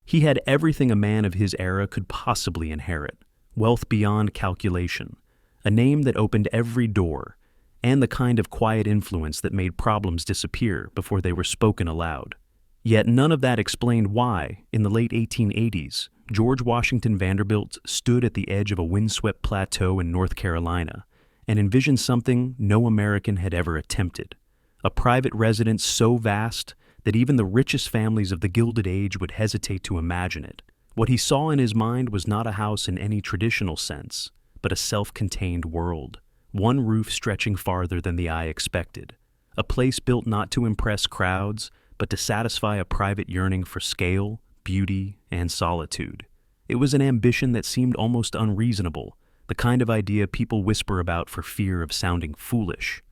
He had everything a man of his era could possibly inherit: wealth beyond calculation, a name that opened every door, and the kind of quiet influence that made problems disappear before they were spoken aloud. Yet none of that explained why, in the late 1880s, George Washington Vanderbilt stood at the edge of a windswept plateau in North Carolina and envisioned something no American had ever attempted: a private residence so vast that even the richest families of the Gilded Age would hesitate to imagine it. What he saw in his mind was not a house in any traditional sense, but a self-contained world, one roof stretching farther than the eye expected, a place built not to impress crowds, but to satisfy a private yearning for scale, beauty, and solitude. It was an ambition that seemed almost unreasonable, the kind of idea people whisper about for fear of sounding foolish.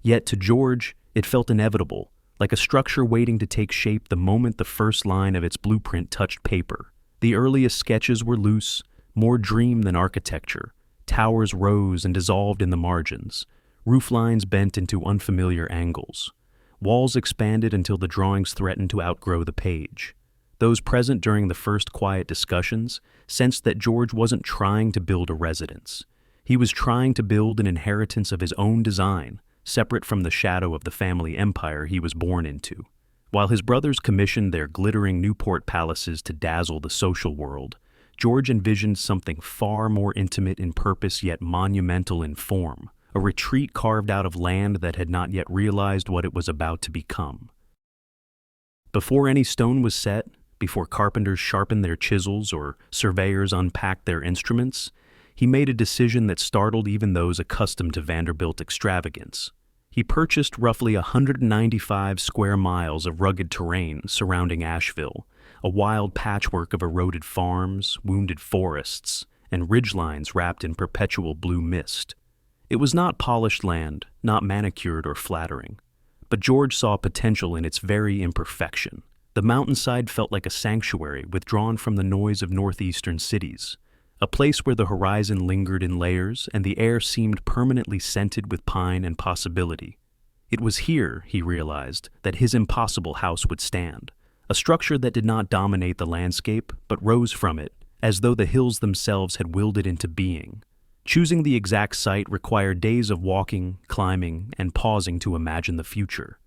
Yet to George, it felt inevitable, like a structure waiting to take shape the moment the first line of its blueprint touched paper. The earliest sketches were loose, more dream than architecture. Towers rose and dissolved in the margins, roof lines bent into unfamiliar angles. Walls expanded until the drawings threatened to outgrow the page. Those present during the first quiet discussions sensed that George wasn't trying to build a residence. He was trying to build an inheritance of his own design, separate from the shadow of the family empire he was born into. While his brothers commissioned their glittering Newport palaces to dazzle the social world, George envisioned something far more intimate in purpose yet monumental in form, a retreat carved out of land that had not yet realized what it was about to become. Before any stone was set, before carpenters sharpened their chisels or surveyors unpacked their instruments, he made a decision that startled even those accustomed to Vanderbilt extravagance. He purchased roughly 195 square miles of rugged terrain surrounding Asheville, a wild patchwork of eroded farms, wounded forests, and ridgelines wrapped in perpetual blue mist. It was not polished land, not manicured or flattering, but George saw potential in its very imperfection. The mountainside felt like a sanctuary withdrawn from the noise of northeastern cities, a place where the horizon lingered in layers and the air seemed permanently scented with pine and possibility. It was here, he realized, that his impossible house would stand, a structure that did not dominate the landscape but rose from it, as though the hills themselves had willed it into being. Choosing the exact site required days of walking, climbing, and pausing to imagine the future.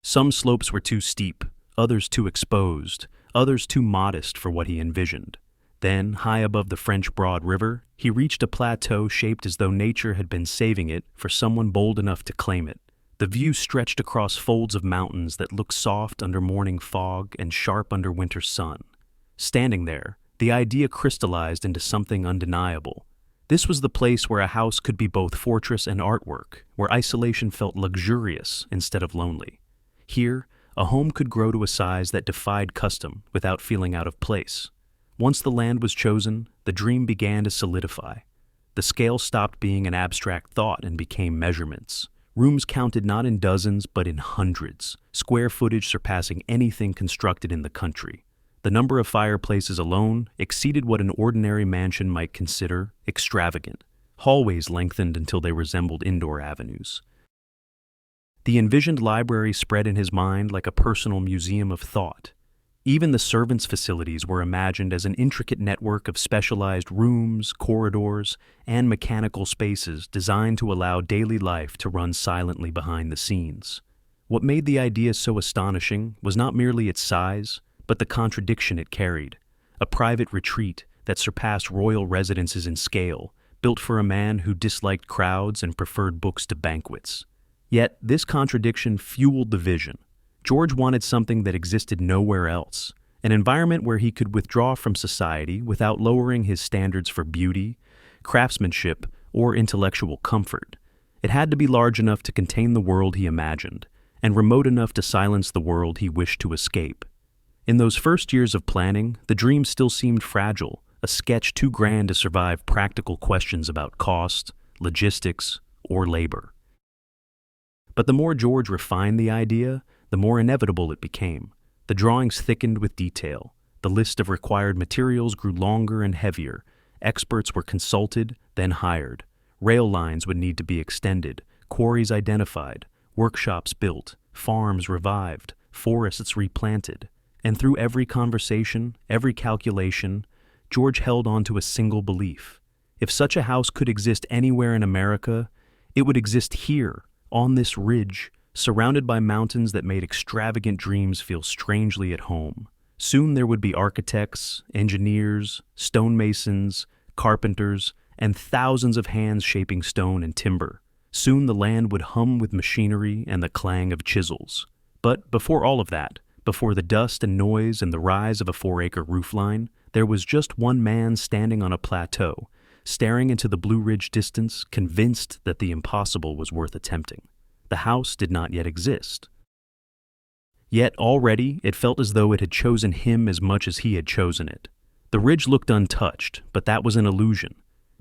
Some slopes were too steep, others too exposed, others too modest for what he envisioned. Then, high above the French Broad River, he reached a plateau shaped as though nature had been saving it for someone bold enough to claim it. The view stretched across folds of mountains that looked soft under morning fog and sharp under winter sun. Standing there, the idea crystallized into something undeniable. This was the place where a house could be both fortress and artwork, where isolation felt luxurious instead of lonely. Here, a home could grow to a size that defied custom without feeling out of place. Once the land was chosen, the dream began to solidify. The scale stopped being an abstract thought and became measurements. Rooms counted not in dozens but in hundreds, square footage surpassing anything constructed in the country. The number of fireplaces alone exceeded what an ordinary mansion might consider extravagant. Hallways lengthened until they resembled indoor avenues. The envisioned library spread in his mind like a personal museum of thought. Even the servants' facilities were imagined as an intricate network of specialized rooms, corridors, and mechanical spaces designed to allow daily life to run silently behind the scenes. What made the idea so astonishing was not merely its size, but the contradiction it carried: a private retreat that surpassed royal residences in scale, built for a man who disliked crowds and preferred books to banquets. Yet this contradiction fueled the vision. George wanted something that existed nowhere else, an environment where he could withdraw from society without lowering his standards for beauty, craftsmanship, or intellectual comfort. It had to be large enough to contain the world he imagined, and remote enough to silence the world he wished to escape. In those first years of planning, the dream still seemed fragile, a sketch too grand to survive practical questions about cost, logistics, or labor. But the more George refined the idea, the more inevitable it became. The drawings thickened with detail. The list of required materials grew longer and heavier. Experts were consulted, then hired. Rail lines would need to be extended, quarries identified, workshops built, farms revived, forests replanted. And through every conversation, every calculation, George held on to a single belief. If such a house could exist anywhere in America, it would exist here, on this ridge, surrounded by mountains that made extravagant dreams feel strangely at home. Soon there would be architects, engineers, stonemasons, carpenters, and thousands of hands shaping stone and timber. Soon the land would hum with machinery and the clang of chisels. But before all of that, before the dust and noise and the rise of a 4-acre roofline, there was just one man standing on a plateau, staring into the Blue Ridge distance, convinced that the impossible was worth attempting. The house did not yet exist. Yet already it felt as though it had chosen him as much as he had chosen it. The ridge looked untouched, but that was an illusion.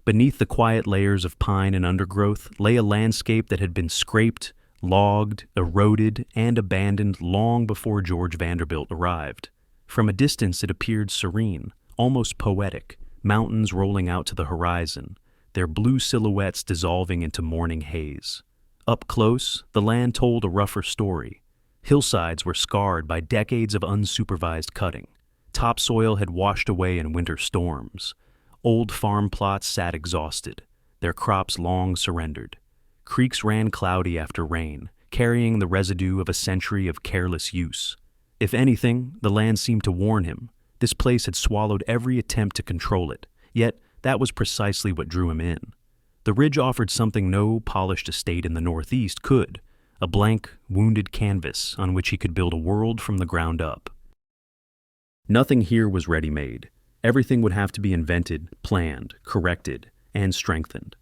Beneath the quiet layers of pine and undergrowth lay a landscape that had been scraped, logged, eroded, and abandoned long before George Vanderbilt arrived. From a distance it appeared serene, almost poetic, mountains rolling out to the horizon, their blue silhouettes dissolving into morning haze. Up close, the land told a rougher story. Hillsides were scarred by decades of unsupervised cutting. Topsoil had washed away in winter storms. Old farm plots sat exhausted, their crops long surrendered. Creeks ran cloudy after rain, carrying the residue of a century of careless use. If anything, the land seemed to warn him. This place had swallowed every attempt to control it, yet that was precisely what drew him in. The ridge offered something no polished estate in the Northeast could, a blank, wounded canvas on which he could build a world from the ground up. Nothing here was ready-made. Everything would have to be invented, planned, corrected, and strengthened.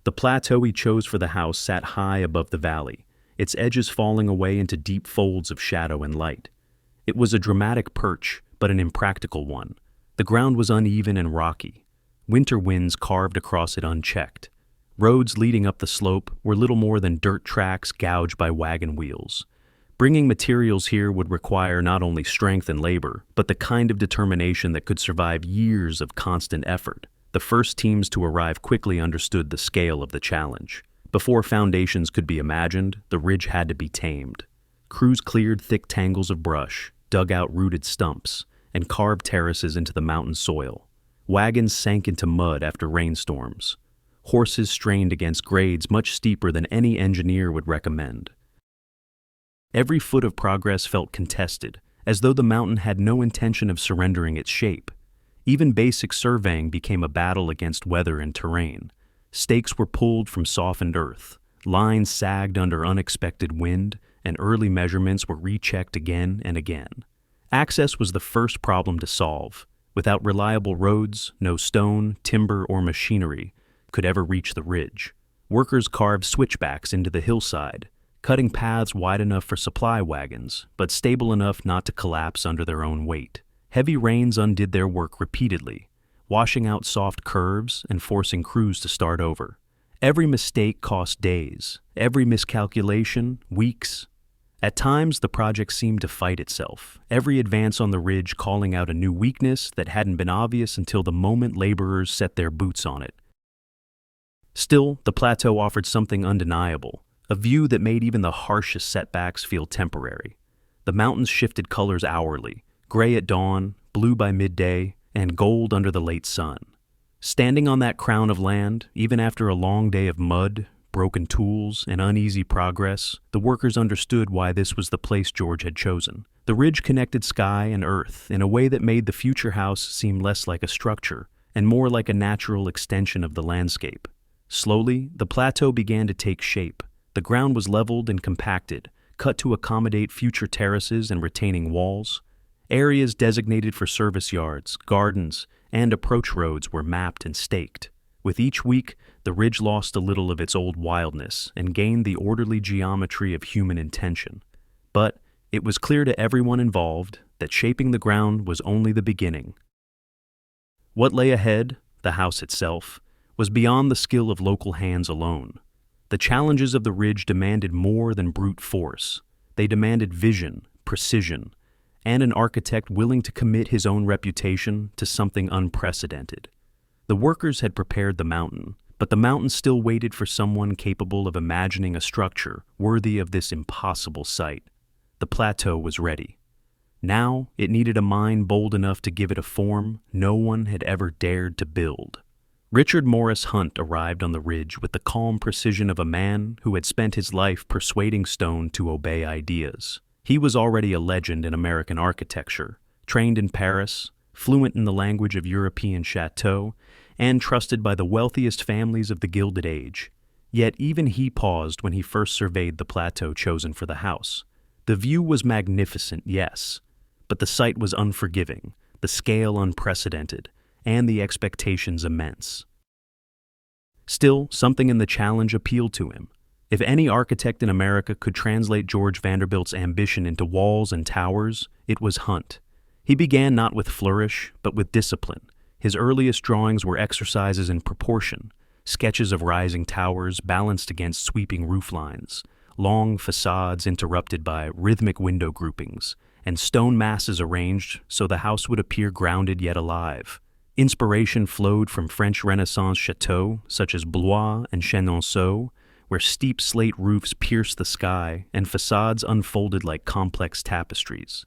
The plateau he chose for the house sat high above the valley, its edges falling away into deep folds of shadow and light. It was a dramatic perch, but an impractical one. The ground was uneven and rocky. Winter winds carved across it unchecked. Roads leading up the slope were little more than dirt tracks gouged by wagon wheels. Bringing materials here would require not only strength and labor, but the kind of determination that could survive years of constant effort. The first teams to arrive quickly understood the scale of the challenge. Before foundations could be imagined, the ridge had to be tamed. Crews cleared thick tangles of brush, dug out rooted stumps, and carved terraces into the mountain soil. Wagons sank into mud after rainstorms. Horses strained against grades much steeper than any engineer would recommend. Every foot of progress felt contested, as though the mountain had no intention of surrendering its shape. Even basic surveying became a battle against weather and terrain. Stakes were pulled from softened earth, lines sagged under unexpected wind, and early measurements were rechecked again and again. Access was the first problem to solve. Without reliable roads, no stone, timber, or machinery could ever reach the ridge. Workers carved switchbacks into the hillside, cutting paths wide enough for supply wagons, but stable enough not to collapse under their own weight. Heavy rains undid their work repeatedly, washing out soft curves and forcing crews to start over. Every mistake cost days, every miscalculation, weeks. At times, the project seemed to fight itself, every advance on the ridge calling out a new weakness that hadn't been obvious until the moment laborers set their boots on it. Still, the plateau offered something undeniable, a view that made even the harshest setbacks feel temporary. The mountains shifted colors hourly, gray at dawn, blue by midday, and gold under the late sun. Standing on that crown of land, even after a long day of mud, broken tools, and uneasy progress, the workers understood why this was the place George had chosen. The ridge connected sky and earth in a way that made the future house seem less like a structure and more like a natural extension of the landscape. Slowly, the plateau began to take shape. The ground was leveled and compacted, cut to accommodate future terraces and retaining walls. Areas designated for service yards, gardens, and approach roads were mapped and staked. With each week, the ridge lost a little of its old wildness and gained the orderly geometry of human intention. But it was clear to everyone involved that shaping the ground was only the beginning. What lay ahead, the house itself, was beyond the skill of local hands alone. The challenges of the ridge demanded more than brute force. They demanded vision, precision, and an architect willing to commit his own reputation to something unprecedented. The workers had prepared the mountain, but the mountain still waited for someone capable of imagining a structure worthy of this impossible site. The plateau was ready. Now it needed a mind bold enough to give it a form no one had ever dared to build. Richard Morris Hunt arrived on the ridge with the calm precision of a man who had spent his life persuading stone to obey ideas. He was already a legend in American architecture, trained in Paris, fluent in the language of European chateaux, and trusted by the wealthiest families of the Gilded Age. Yet even he paused when he first surveyed the plateau chosen for the house. The view was magnificent, yes, but the site was unforgiving, the scale unprecedented, and the expectations immense. Still, something in the challenge appealed to him. If any architect in America could translate George Vanderbilt's ambition into walls and towers, it was Hunt. He began not with flourish, but with discipline. His earliest drawings were exercises in proportion, sketches of rising towers balanced against sweeping roof lines, long facades interrupted by rhythmic window groupings, and stone masses arranged so the house would appear grounded yet alive. Inspiration flowed from French Renaissance chateaux such as Blois and Chenonceau, where steep slate roofs pierced the sky and facades unfolded like complex tapestries.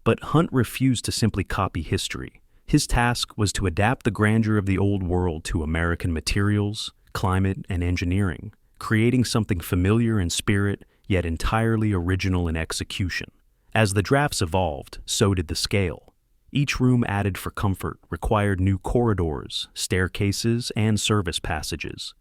But Hunt refused to simply copy history. His task was to adapt the grandeur of the old world to American materials, climate, and engineering, creating something familiar in spirit yet entirely original in execution. As the drafts evolved, so did the scale. Each room added for comfort required new corridors, staircases, and service passages.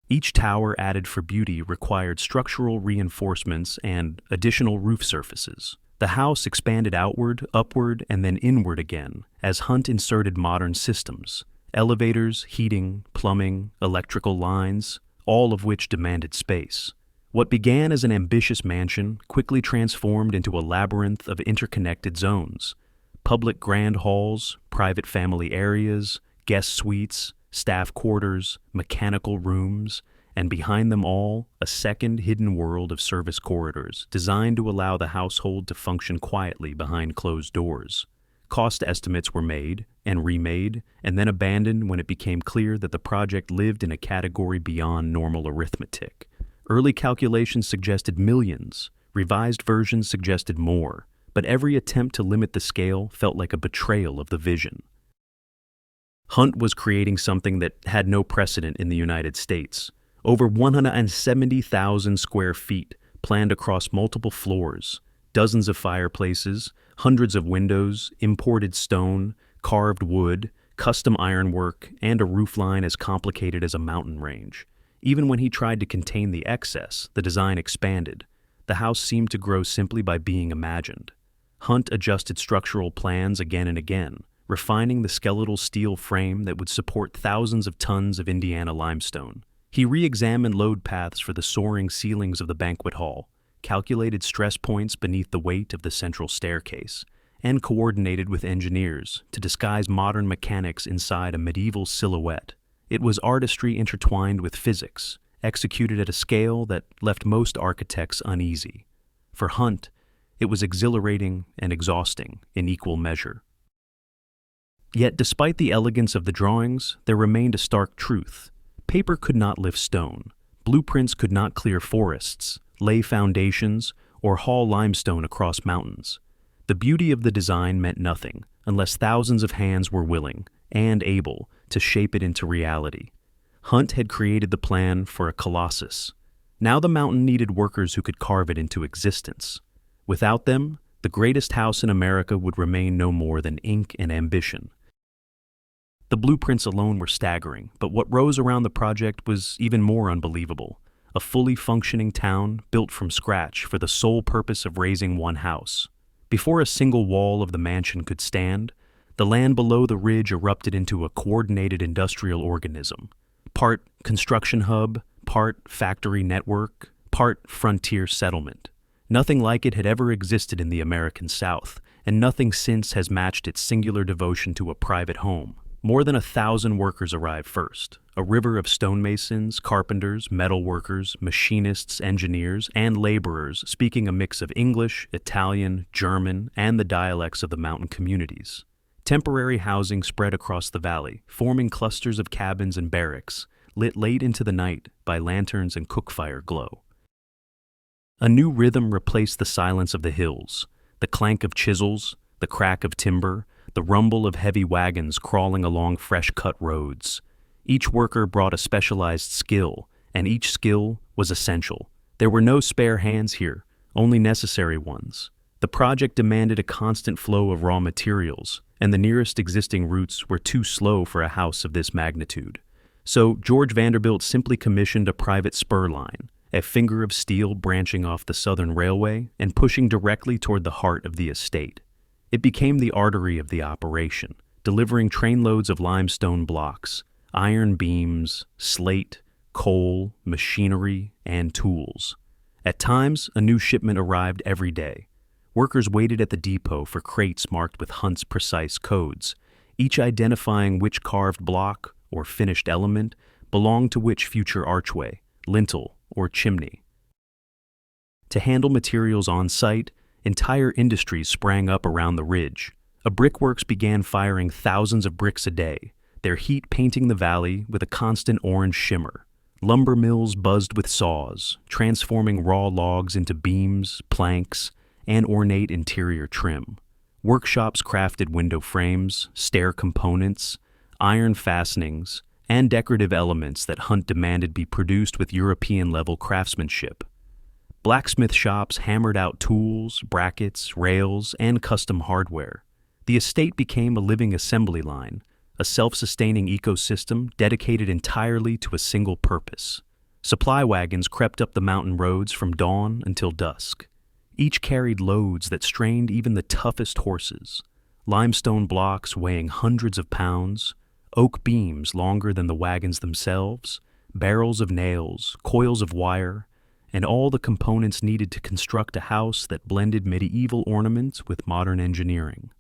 Each tower added for beauty required structural reinforcements and additional roof surfaces. The house expanded outward, upward, and then inward again as Hunt inserted modern systems, elevators, heating, plumbing, electrical lines, all of which demanded space. What began as an ambitious mansion quickly transformed into a labyrinth of interconnected zones. Public grand halls, private family areas, guest suites, staff quarters, mechanical rooms, and behind them all, a second hidden world of service corridors designed to allow the household to function quietly behind closed doors. Cost estimates were made and remade and then abandoned when it became clear that the project lived in a category beyond normal arithmetic. Early calculations suggested millions, revised versions suggested more, but every attempt to limit the scale felt like a betrayal of the vision. Hunt was creating something that had no precedent in the United States. Over 170,000 square feet planned across multiple floors, dozens of fireplaces, hundreds of windows, imported stone, carved wood, custom ironwork, and a roofline as complicated as a mountain range. Even when he tried to contain the excess, the design expanded. The house seemed to grow simply by being imagined. Hunt adjusted structural plans again and again, refining the skeletal steel frame that would support thousands of tons of Indiana limestone. He re-examined load paths for the soaring ceilings of the banquet hall, calculated stress points beneath the weight of the central staircase, and coordinated with engineers to disguise modern mechanics inside a medieval silhouette. It was artistry intertwined with physics, executed at a scale that left most architects uneasy. For Hunt, it was exhilarating and exhausting in equal measure. Yet despite the elegance of the drawings, there remained a stark truth. Paper could not lift stone. Blueprints could not clear forests, lay foundations, or haul limestone across mountains. The beauty of the design meant nothing unless thousands of hands were willing and able to shape it into reality. Hunt had created the plan for a colossus. Now the mountain needed workers who could carve it into existence. Without them, the greatest house in America would remain no more than ink and ambition. The blueprints alone were staggering, but what rose around the project was even more unbelievable. A fully functioning town built from scratch for the sole purpose of raising one house. Before a single wall of the mansion could stand, the land below the ridge erupted into a coordinated industrial organism. Part construction hub, part factory network, part frontier settlement. Nothing like it had ever existed in the American South, and nothing since has matched its singular devotion to a private home. More than 1,000 workers arrived first, a river of stonemasons, carpenters, metalworkers, machinists, engineers, and laborers speaking a mix of English, Italian, German, and the dialects of the mountain communities. Temporary housing spread across the valley, forming clusters of cabins and barracks, lit late into the night by lanterns and cook fire glow. A new rhythm replaced the silence of the hills. The clank of chisels, the crack of timber, the rumble of heavy wagons crawling along fresh-cut roads. Each worker brought a specialized skill, and each skill was essential. There were no spare hands here, only necessary ones. The project demanded a constant flow of raw materials, and the nearest existing routes were too slow for a house of this magnitude. So George Vanderbilt simply commissioned a private spur line, a finger of steel branching off the Southern Railway and pushing directly toward the heart of the estate. It became the artery of the operation, delivering trainloads of limestone blocks, iron beams, slate, coal, machinery, and tools. At times, a new shipment arrived every day. Workers waited at the depot for crates marked with Hunt's precise codes, each identifying which carved block or finished element belonged to which future archway, lintel, or chimney. To handle materials on site, entire industries sprang up around the ridge. A brickworks began firing thousands of bricks a day, their heat painting the valley with a constant orange shimmer. Lumber mills buzzed with saws, transforming raw logs into beams, planks, and ornate interior trim. Workshops crafted window frames, stair components, iron fastenings, and decorative elements that Hunt demanded be produced with European-level craftsmanship. Blacksmith shops hammered out tools, brackets, rails, and custom hardware. The estate became a living assembly line, a self-sustaining ecosystem dedicated entirely to a single purpose. Supply wagons crept up the mountain roads from dawn until dusk. Each carried loads that strained even the toughest horses. Limestone blocks weighing hundreds of pounds, oak beams longer than the wagons themselves, barrels of nails, coils of wire, and all the components needed to construct a house that blended medieval ornaments with modern engineering.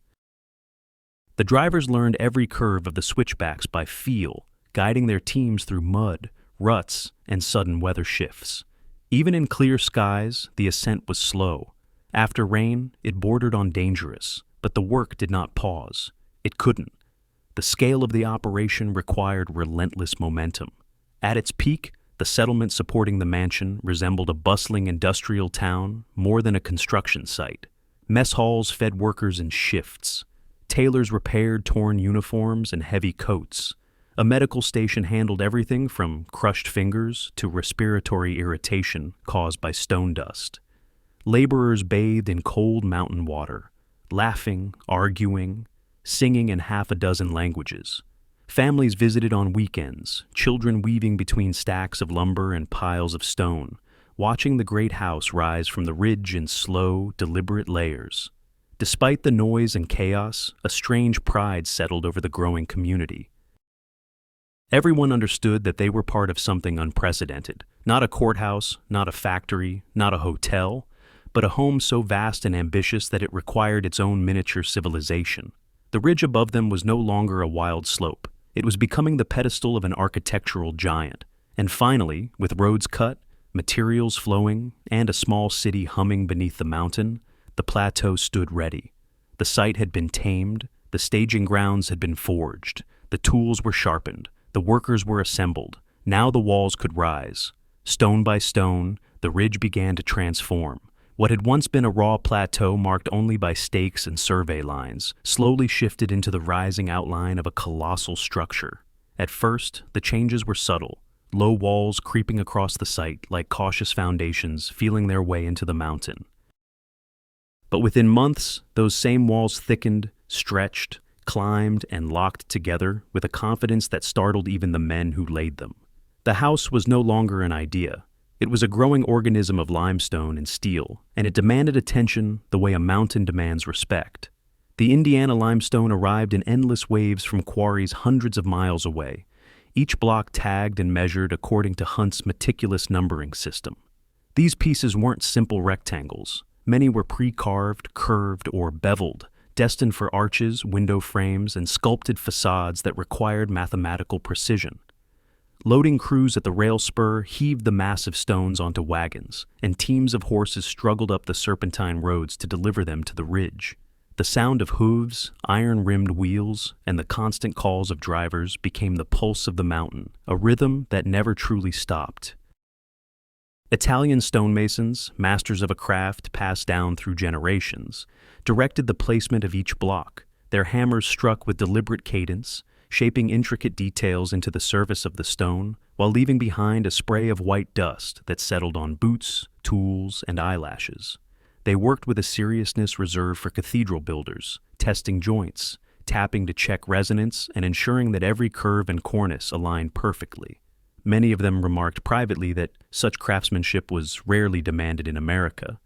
The drivers learned every curve of the switchbacks by feel, guiding their teams through mud, ruts, and sudden weather shifts. Even in clear skies, the ascent was slow. After rain, it bordered on dangerous, but the work did not pause. It couldn't. The scale of the operation required relentless momentum. At its peak, the settlement supporting the mansion resembled a bustling industrial town more than a construction site. Mess halls fed workers in shifts. Tailors repaired torn uniforms and heavy coats. A medical station handled everything from crushed fingers to respiratory irritation caused by stone dust. Laborers bathed in cold mountain water, laughing, arguing, singing in half a dozen languages. Families visited on weekends, children weaving between stacks of lumber and piles of stone, watching the great house rise from the ridge in slow, deliberate layers. Despite the noise and chaos, a strange pride settled over the growing community. Everyone understood that they were part of something unprecedented. Not a courthouse, not a factory, not a hotel, but a home so vast and ambitious that it required its own miniature civilization. The ridge above them was no longer a wild slope. It was becoming the pedestal of an architectural giant. And finally, with roads cut, materials flowing, and a small city humming beneath the mountain, the plateau stood ready. The site had been tamed, the staging grounds had been forged, the tools were sharpened, the workers were assembled. Now the walls could rise. Stone by stone, the ridge began to transform. What had once been a raw plateau marked only by stakes and survey lines slowly shifted into the rising outline of a colossal structure. At first, the changes were subtle, low walls creeping across the site like cautious foundations feeling their way into the mountain. But within months, those same walls thickened, stretched, climbed, and locked together with a confidence that startled even the men who laid them. The house was no longer an idea. It was a growing organism of limestone and steel, and it demanded attention the way a mountain demands respect. The Indiana limestone arrived in endless waves from quarries hundreds of miles away, each block tagged and measured according to Hunt's meticulous numbering system. These pieces weren't simple rectangles. Many were pre-carved, curved, or beveled, destined for arches, window frames, and sculpted facades that required mathematical precision. Loading crews at the rail spur heaved the massive stones onto wagons, and teams of horses struggled up the serpentine roads to deliver them to the ridge. The sound of hooves, iron-rimmed wheels, and the constant calls of drivers became the pulse of the mountain, a rhythm that never truly stopped. Italian stonemasons, masters of a craft passed down through generations, directed the placement of each block, their hammers struck with deliberate cadence, shaping intricate details into the surface of the stone, while leaving behind a spray of white dust that settled on boots, tools, and eyelashes. They worked with a seriousness reserved for cathedral builders, testing joints, tapping to check resonance, and ensuring that every curve and cornice aligned perfectly. Many of them remarked privately that such craftsmanship was rarely demanded in America,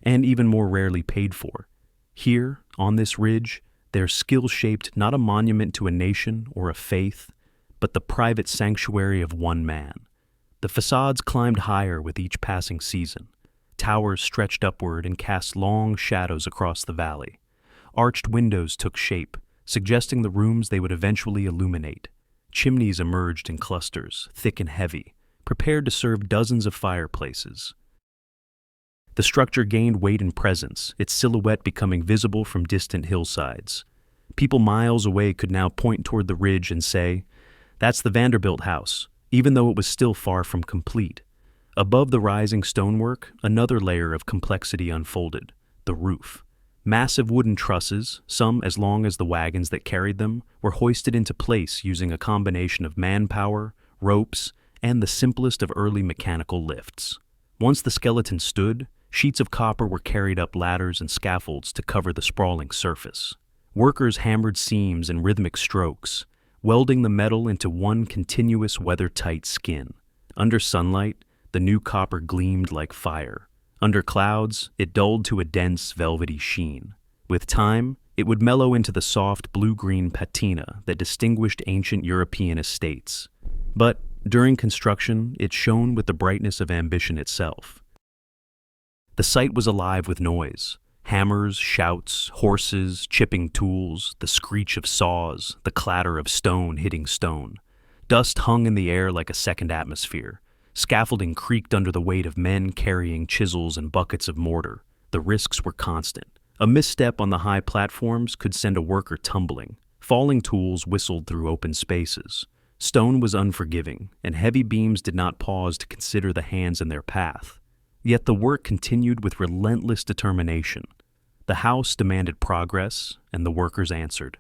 and even more rarely paid for. Here, on this ridge, their skill shaped not a monument to a nation or a faith, but the private sanctuary of one man. The facades climbed higher with each passing season. Towers stretched upward and cast long shadows across the valley. Arched windows took shape, suggesting the rooms they would eventually illuminate. Chimneys emerged in clusters, thick and heavy, prepared to serve dozens of fireplaces. The structure gained weight and presence, its silhouette becoming visible from distant hillsides. People miles away could now point toward the ridge and say, "That's the Vanderbilt house," even though it was still far from complete. Above the rising stonework, another layer of complexity unfolded, the roof. Massive wooden trusses, some as long as the wagons that carried them, were hoisted into place using a combination of manpower, ropes, and the simplest of early mechanical lifts. Once the skeleton stood, sheets of copper were carried up ladders and scaffolds to cover the sprawling surface. Workers hammered seams in rhythmic strokes, welding the metal into one continuous weather-tight skin. Under sunlight, the new copper gleamed like fire. Under clouds, it dulled to a dense, velvety sheen. With time, it would mellow into the soft blue-green patina that distinguished ancient European estates. But during construction, it shone with the brightness of ambition itself. The site was alive with noise. Hammers, shouts, horses, chipping tools, the screech of saws, the clatter of stone hitting stone. Dust hung in the air like a second atmosphere. Scaffolding creaked under the weight of men carrying chisels and buckets of mortar. The risks were constant. A misstep on the high platforms could send a worker tumbling. Falling tools whistled through open spaces. Stone was unforgiving, and heavy beams did not pause to consider the hands in their path. Yet the work continued with relentless determination. The house demanded progress, and the workers answered.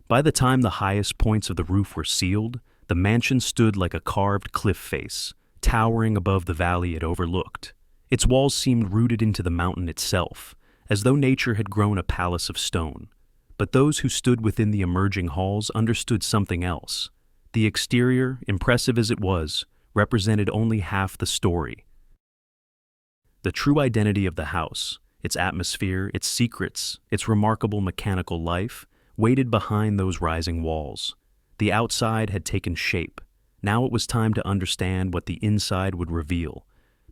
By the time the highest points of the roof were sealed, the mansion stood like a carved cliff face, towering above the valley it overlooked. Its walls seemed rooted into the mountain itself, as though nature had grown a palace of stone. But those who stood within the emerging halls understood something else. The exterior, impressive as it was, represented only half the story. The true identity of the house, its atmosphere, its secrets, its remarkable mechanical life, waited behind those rising walls. The outside had taken shape. Now it was time to understand what the inside would reveal.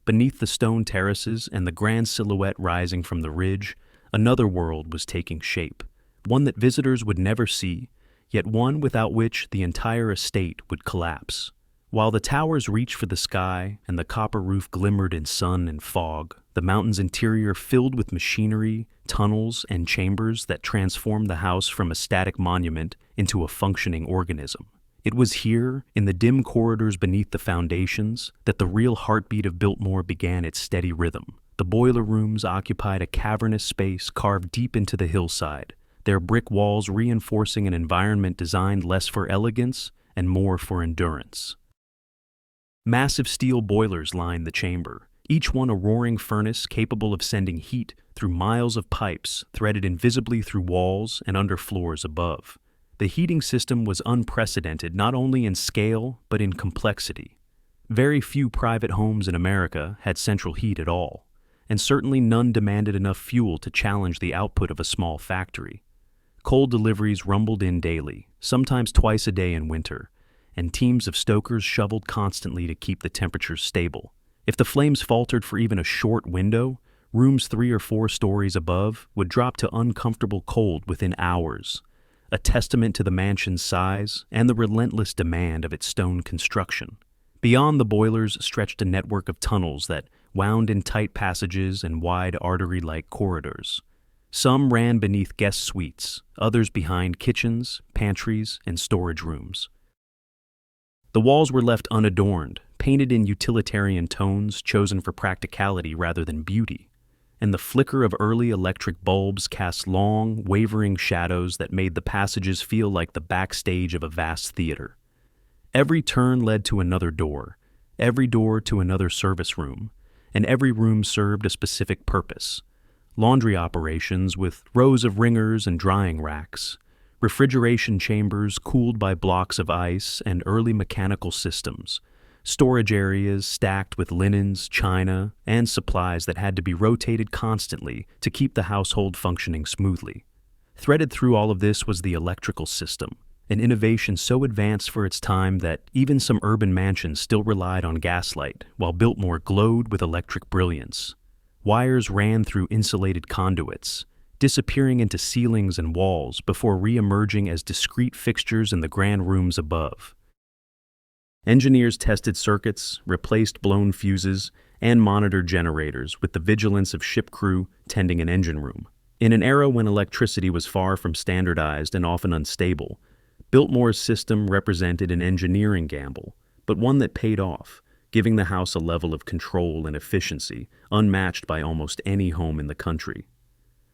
Beneath the stone terraces and the grand silhouette rising from the ridge, another world was taking shape, one that visitors would never see, yet one without which the entire estate would collapse. While the towers reached for the sky and the copper roof glimmered in sun and fog, the mountain's interior filled with machinery, tunnels, and chambers that transformed the house from a static monument into a functioning organism. It was here, in the dim corridors beneath the foundations, that the real heartbeat of Biltmore began its steady rhythm. The boiler rooms occupied a cavernous space carved deep into the hillside, their brick walls reinforcing an environment designed less for elegance and more for endurance. Massive steel boilers lined the chamber, each one a roaring furnace capable of sending heat through miles of pipes threaded invisibly through walls and under floors above. The heating system was unprecedented not only in scale but in complexity. Very few private homes in America had central heat at all, and certainly none demanded enough fuel to challenge the output of a small factory. Coal deliveries rumbled in daily, sometimes twice a day in winter, and teams of stokers shoveled constantly to keep the temperatures stable. If the flames faltered for even a short window, rooms 3 or 4 stories above would drop to uncomfortable cold within hours, a testament to the mansion's size and the relentless demand of its stone construction. Beyond the boilers stretched a network of tunnels that wound in tight passages and wide artery-like corridors. Some ran beneath guest suites, others behind kitchens, pantries, and storage rooms. The walls were left unadorned, painted in utilitarian tones chosen for practicality rather than beauty, and the flicker of early electric bulbs cast long, wavering shadows that made the passages feel like the backstage of a vast theater. Every turn led to another door, every door to another service room, and every room served a specific purpose. Laundry operations with rows of wringers and drying racks, refrigeration chambers cooled by blocks of ice and early mechanical systems, storage areas stacked with linens, china, and supplies that had to be rotated constantly to keep the household functioning smoothly. Threaded through all of this was the electrical system, an innovation so advanced for its time that even some urban mansions still relied on gaslight, while Biltmore glowed with electric brilliance. Wires ran through insulated conduits, disappearing into ceilings and walls before re-emerging as discrete fixtures in the grand rooms above. Engineers tested circuits, replaced blown fuses, and monitored generators with the vigilance of ship crew tending an engine room. In an era when electricity was far from standardized and often unstable, Biltmore's system represented an engineering gamble, but one that paid off, giving the house a level of control and efficiency unmatched by almost any home in the country.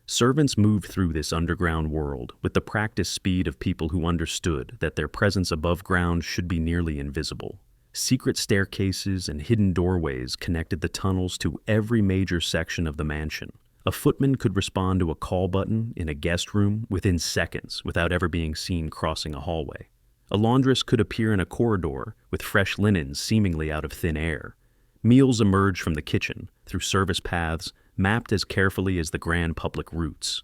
Servants moved through this underground world with the practiced speed of people who understood that their presence above ground should be nearly invisible. Secret staircases and hidden doorways connected the tunnels to every major section of the mansion. A footman could respond to a call button in a guest room within seconds without ever being seen crossing a hallway. A laundress could appear in a corridor with fresh linens seemingly out of thin air. Meals emerged from the kitchen through service paths mapped as carefully as the grand public routes.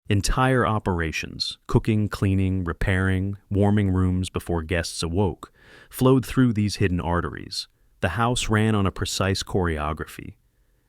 Entire operations, cooking, cleaning, repairing, warming rooms before guests awoke, flowed through these hidden arteries. The house ran on a precise choreography,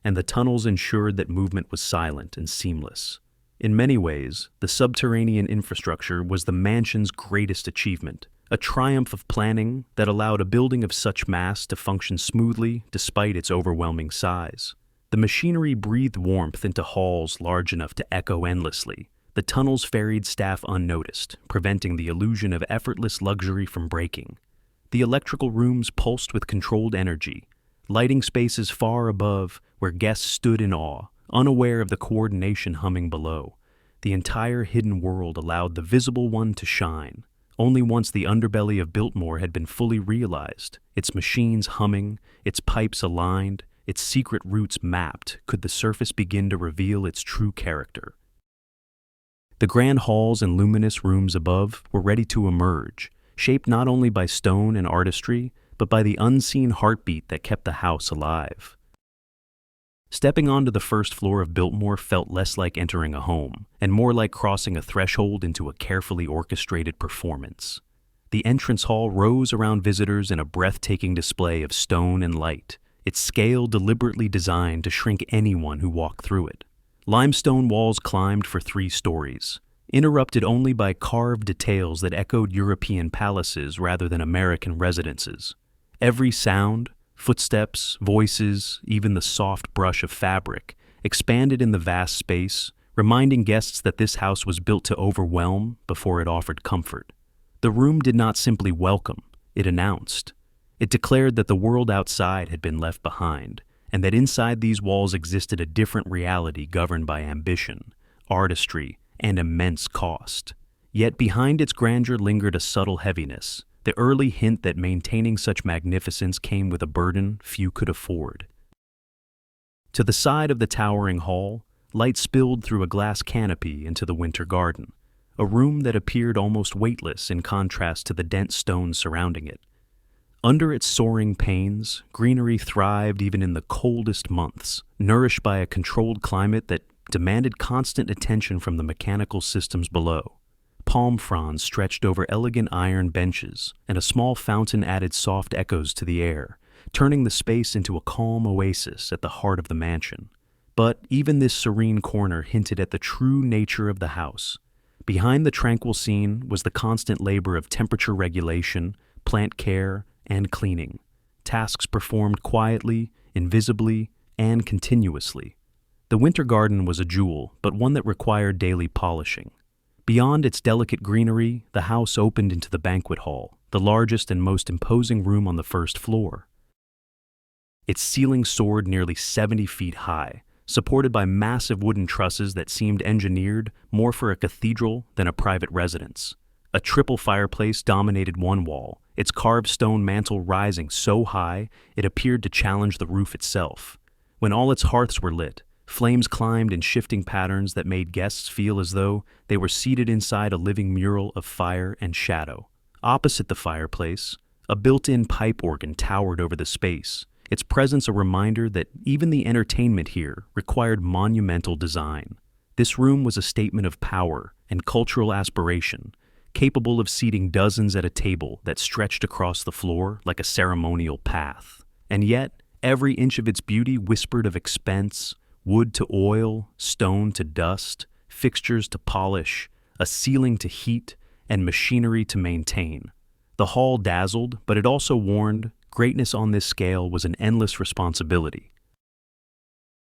and the tunnels ensured that movement was silent and seamless. In many ways, the subterranean infrastructure was the mansion's greatest achievement, a triumph of planning that allowed a building of such mass to function smoothly despite its overwhelming size. The machinery breathed warmth into halls large enough to echo endlessly. The tunnels ferried staff unnoticed, preventing the illusion of effortless luxury from breaking. The electrical rooms pulsed with controlled energy, lighting spaces far above where guests stood in awe, unaware of the coordination humming below. The entire hidden world allowed the visible one to shine. Only once the underbelly of Biltmore had been fully realized, its machines humming, its pipes aligned, its secret routes mapped, could the surface begin to reveal its true character. The grand halls and luminous rooms above were ready to emerge, shaped not only by stone and artistry, but by the unseen heartbeat that kept the house alive. Stepping onto the first floor of Biltmore felt less like entering a home, and more like crossing a threshold into a carefully orchestrated performance. The entrance hall rose around visitors in a breathtaking display of stone and light, its scale deliberately designed to shrink anyone who walked through it. Limestone walls climbed for 3 stories, interrupted only by carved details that echoed European palaces rather than American residences. Every sound, footsteps, voices, even the soft brush of fabric, expanded in the vast space, reminding guests that this house was built to overwhelm before it offered comfort. The room did not simply welcome, it announced. It declared that the world outside had been left behind, and that inside these walls existed a different reality governed by ambition, artistry, and immense cost. Yet behind its grandeur lingered a subtle heaviness, the early hint that maintaining such magnificence came with a burden few could afford. To the side of the towering hall, light spilled through a glass canopy into the winter garden, a room that appeared almost weightless in contrast to the dense stone surrounding it. Under its soaring panes, greenery thrived even in the coldest months, nourished by a controlled climate that demanded constant attention from the mechanical systems below. Palm fronds stretched over elegant iron benches, and a small fountain added soft echoes to the air, turning the space into a calm oasis at the heart of the mansion. But even this serene corner hinted at the true nature of the house. Behind the tranquil scene was the constant labor of temperature regulation, plant care, and cleaning, tasks performed quietly, invisibly, and continuously. The winter garden was a jewel, but one that required daily polishing. Beyond its delicate greenery, the house opened into the banquet hall, the largest and most imposing room on the first floor. Its ceiling soared nearly 70 feet high, supported by massive wooden trusses that seemed engineered more for a cathedral than a private residence. A triple fireplace dominated one wall, its carved stone mantel rising so high it appeared to challenge the roof itself. When all its hearths were lit, flames climbed in shifting patterns that made guests feel as though they were seated inside a living mural of fire and shadow. Opposite the fireplace, a built-in pipe organ towered over the space, its presence a reminder that even the entertainment here required monumental design. This room was a statement of power and cultural aspiration, capable of seating dozens at a table that stretched across the floor like a ceremonial path. And yet, every inch of its beauty whispered of expense, wood to oil, stone to dust, fixtures to polish, a ceiling to heat, and machinery to maintain. The hall dazzled, but it also warned greatness on this scale was an endless responsibility.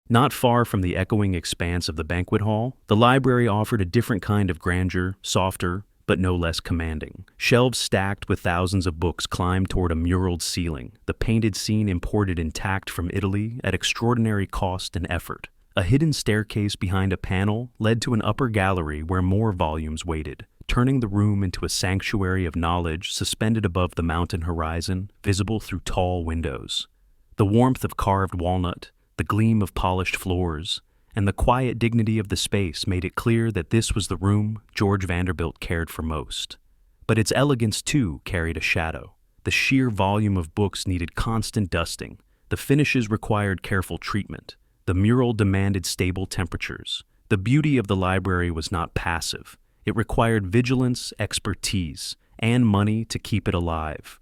Not far from the echoing expanse of the banquet hall, the library offered a different kind of grandeur, softer, but no less commanding. Shelves stacked with thousands of books climbed toward a muraled ceiling, the painted scene imported intact from Italy at extraordinary cost and effort. A hidden staircase behind a panel led to an upper gallery where more volumes waited, turning the room into a sanctuary of knowledge suspended above the mountain horizon, visible through tall windows. The warmth of carved walnut, the gleam of polished floors, and the quiet dignity of the space made it clear that this was the room George Vanderbilt cared for most. But its elegance, too, carried a shadow. The sheer volume of books needed constant dusting. The finishes required careful treatment. The mural demanded stable temperatures. The beauty of the library was not passive. It required vigilance, expertise, and money to keep it alive.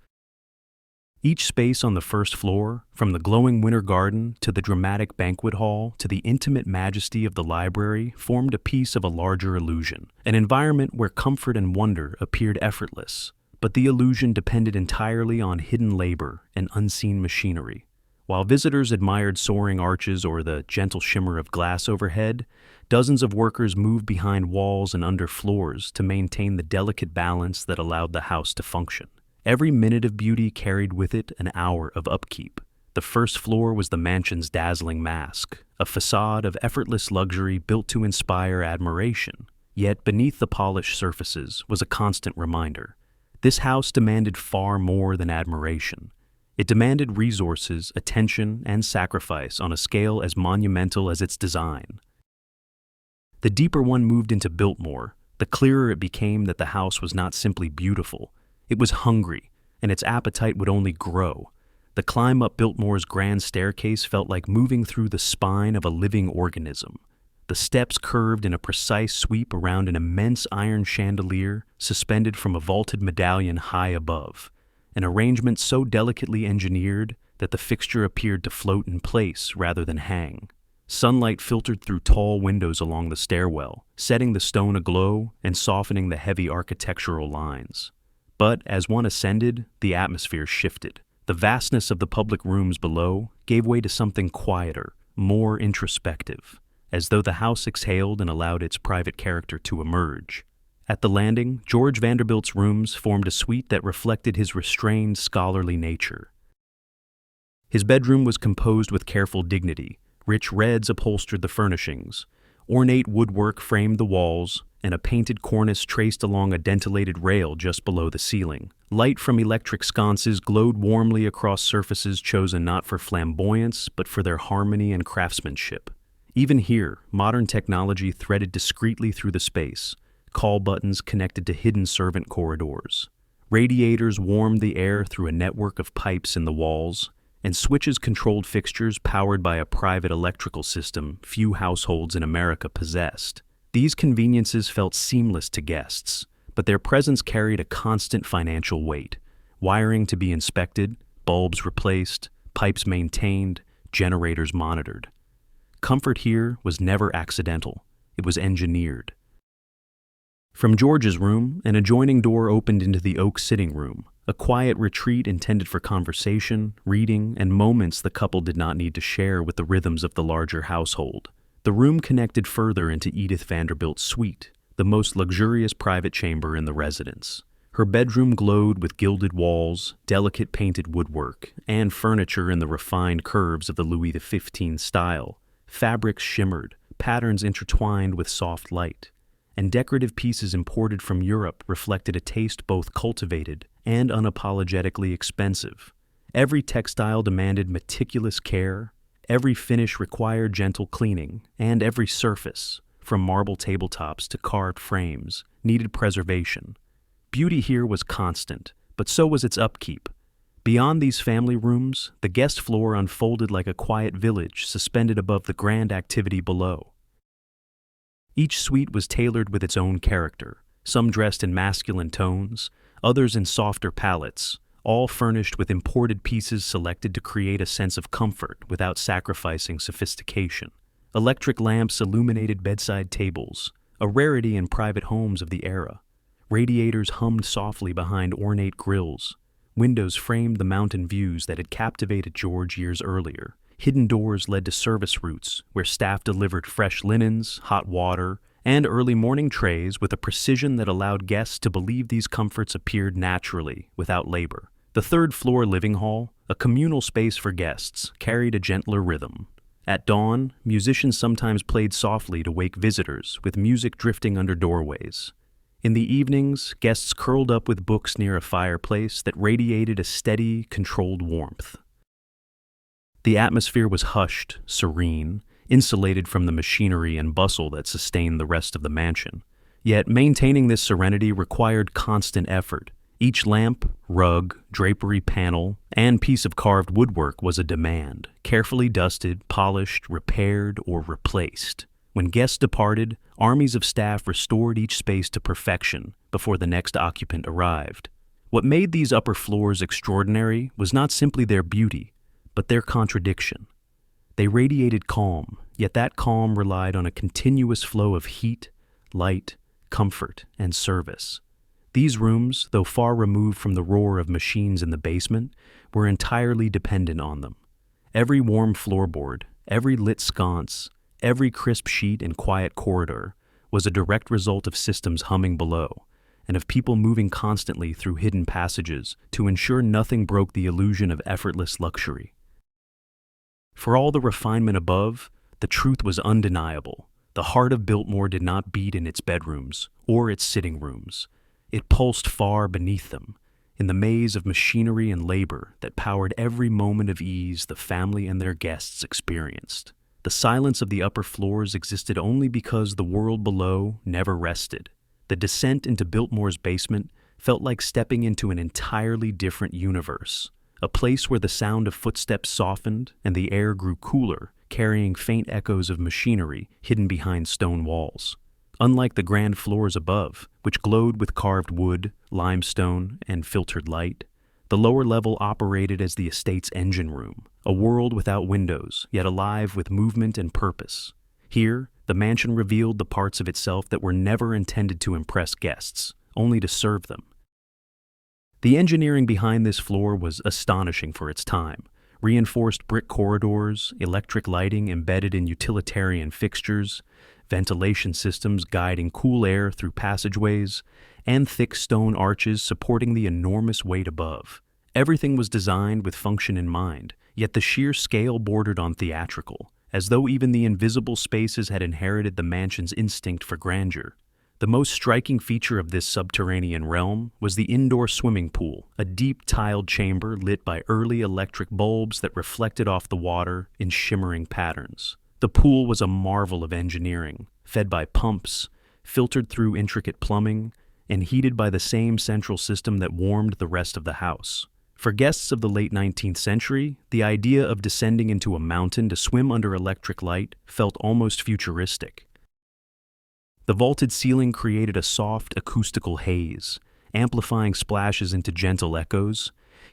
Each space on the first floor, from the glowing winter garden to the dramatic banquet hall to the intimate majesty of the library, formed a piece of a larger illusion, an environment where comfort and wonder appeared effortless. But the illusion depended entirely on hidden labor and unseen machinery. While visitors admired soaring arches or the gentle shimmer of glass overhead, dozens of workers moved behind walls and under floors to maintain the delicate balance that allowed the house to function. Every minute of beauty carried with it an hour of upkeep. The first floor was the mansion's dazzling mask, a facade of effortless luxury built to inspire admiration. Yet beneath the polished surfaces was a constant reminder. This house demanded far more than admiration. It demanded resources, attention, and sacrifice on a scale as monumental as its design. The deeper one moved into Biltmore, the clearer it became that the house was not simply beautiful. It was hungry, and its appetite would only grow. The climb up Biltmore's grand staircase felt like moving through the spine of a living organism. The steps curved in a precise sweep around an immense iron chandelier suspended from a vaulted medallion high above, an arrangement so delicately engineered that the fixture appeared to float in place rather than hang. Sunlight filtered through tall windows along the stairwell, setting the stone aglow and softening the heavy architectural lines. But as one ascended, the atmosphere shifted. The vastness of the public rooms below gave way to something quieter, more introspective, as though the house exhaled and allowed its private character to emerge. At the landing, George Vanderbilt's rooms formed a suite that reflected his restrained, scholarly nature. His bedroom was composed with careful dignity. Rich reds upholstered the furnishings. Ornate woodwork framed the walls, and a painted cornice traced along a dentelated rail just below the ceiling. Light from electric sconces glowed warmly across surfaces chosen not for flamboyance, but for their harmony and craftsmanship. Even here, modern technology threaded discreetly through the space. Call buttons connected to hidden servant corridors. Radiators warmed the air through a network of pipes in the walls, and switches controlled fixtures powered by a private electrical system few households in America possessed. These conveniences felt seamless to guests, but their presence carried a constant financial weight. Wiring to be inspected, bulbs replaced, pipes maintained, generators monitored. Comfort here was never accidental. It was engineered. From George's room, an adjoining door opened into the oak sitting room, a quiet retreat intended for conversation, reading, and moments the couple did not need to share with the rhythms of the larger household. The room connected further into Edith Vanderbilt's suite, the most luxurious private chamber in the residence. Her bedroom glowed with gilded walls, delicate painted woodwork, and furniture in the refined curves of the Louis XV style. Fabrics shimmered, patterns intertwined with soft light, and decorative pieces imported from Europe reflected a taste both cultivated and unapologetically expensive. Every textile demanded meticulous care, every finish required gentle cleaning, and every surface, from marble tabletops to carved frames, needed preservation. Beauty here was constant, but so was its upkeep. Beyond these family rooms, the guest floor unfolded like a quiet village suspended above the grand activity below. Each suite was tailored with its own character, some dressed in masculine tones, others in softer palettes, all furnished with imported pieces selected to create a sense of comfort without sacrificing sophistication. Electric lamps illuminated bedside tables, a rarity in private homes of the era. Radiators hummed softly behind ornate grills. Windows framed the mountain views that had captivated George years earlier. Hidden doors led to service routes, where staff delivered fresh linens, hot water, and early morning trays with a precision that allowed guests to believe these comforts appeared naturally, without labor. The third-floor living hall, a communal space for guests, carried a gentler rhythm. At dawn, musicians sometimes played softly to wake visitors, with music drifting under doorways. In the evenings, guests curled up with books near a fireplace that radiated a steady, controlled warmth. The atmosphere was hushed, serene, insulated from the machinery and bustle that sustained the rest of the mansion. Yet maintaining this serenity required constant effort. Each lamp, rug, drapery panel, and piece of carved woodwork was a demand, carefully dusted, polished, repaired, or replaced. When guests departed, armies of staff restored each space to perfection before the next occupant arrived. What made these upper floors extraordinary was not simply their beauty, but their contradiction. They radiated calm, yet that calm relied on a continuous flow of heat, light, comfort, and service. These rooms, though far removed from the roar of machines in the basement, were entirely dependent on them. Every warm floorboard, every lit sconce, every crisp sheet and quiet corridor was a direct result of systems humming below, and of people moving constantly through hidden passages to ensure nothing broke the illusion of effortless luxury. For all the refinement above, the truth was undeniable. The heart of Biltmore did not beat in its bedrooms or its sitting rooms. It pulsed far beneath them, in the maze of machinery and labor that powered every moment of ease the family and their guests experienced. The silence of the upper floors existed only because the world below never rested. The descent into Biltmore's basement felt like stepping into an entirely different universe, a place where the sound of footsteps softened and the air grew cooler, carrying faint echoes of machinery hidden behind stone walls. Unlike the grand floors above, which glowed with carved wood, limestone, and filtered light, the lower level operated as the estate's engine room, a world without windows, yet alive with movement and purpose. Here, the mansion revealed the parts of itself that were never intended to impress guests, only to serve them. The engineering behind this floor was astonishing for its time. Reinforced brick corridors, electric lighting embedded in utilitarian fixtures, ventilation systems guiding cool air through passageways, and thick stone arches supporting the enormous weight above. Everything was designed with function in mind, yet the sheer scale bordered on theatrical, as though even the invisible spaces had inherited the mansion's instinct for grandeur. The most striking feature of this subterranean realm was the indoor swimming pool, a deep tiled chamber lit by early electric bulbs that reflected off the water in shimmering patterns. The pool was a marvel of engineering, fed by pumps, filtered through intricate plumbing, and heated by the same central system that warmed the rest of the house. For guests of the late 19th century, the idea of descending into a mountain to swim under electric light felt almost futuristic. The vaulted ceiling created a soft, acoustical haze, amplifying splashes into gentle echoes,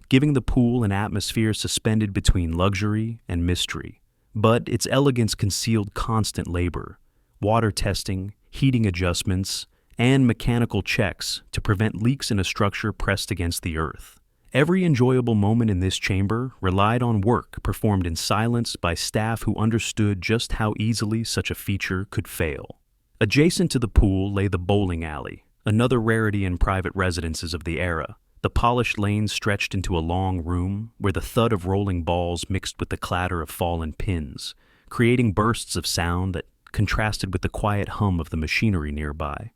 giving the pool an atmosphere suspended between luxury and mystery. But its elegance concealed constant labor, water testing, heating adjustments, and mechanical checks to prevent leaks in a structure pressed against the earth. Every enjoyable moment in this chamber relied on work performed in silence by staff who understood just how easily such a feature could fail. Adjacent to the pool lay the bowling alley, another rarity in private residences of the era. The polished lanes stretched into a long room where the thud of rolling balls mixed with the clatter of fallen pins, creating bursts of sound that contrasted with the quiet hum of the machinery nearby.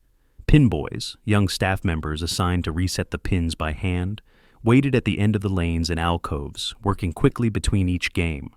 Pin boys, young staff members assigned to reset the pins by hand, waited at the end of the lanes in alcoves, working quickly between each game.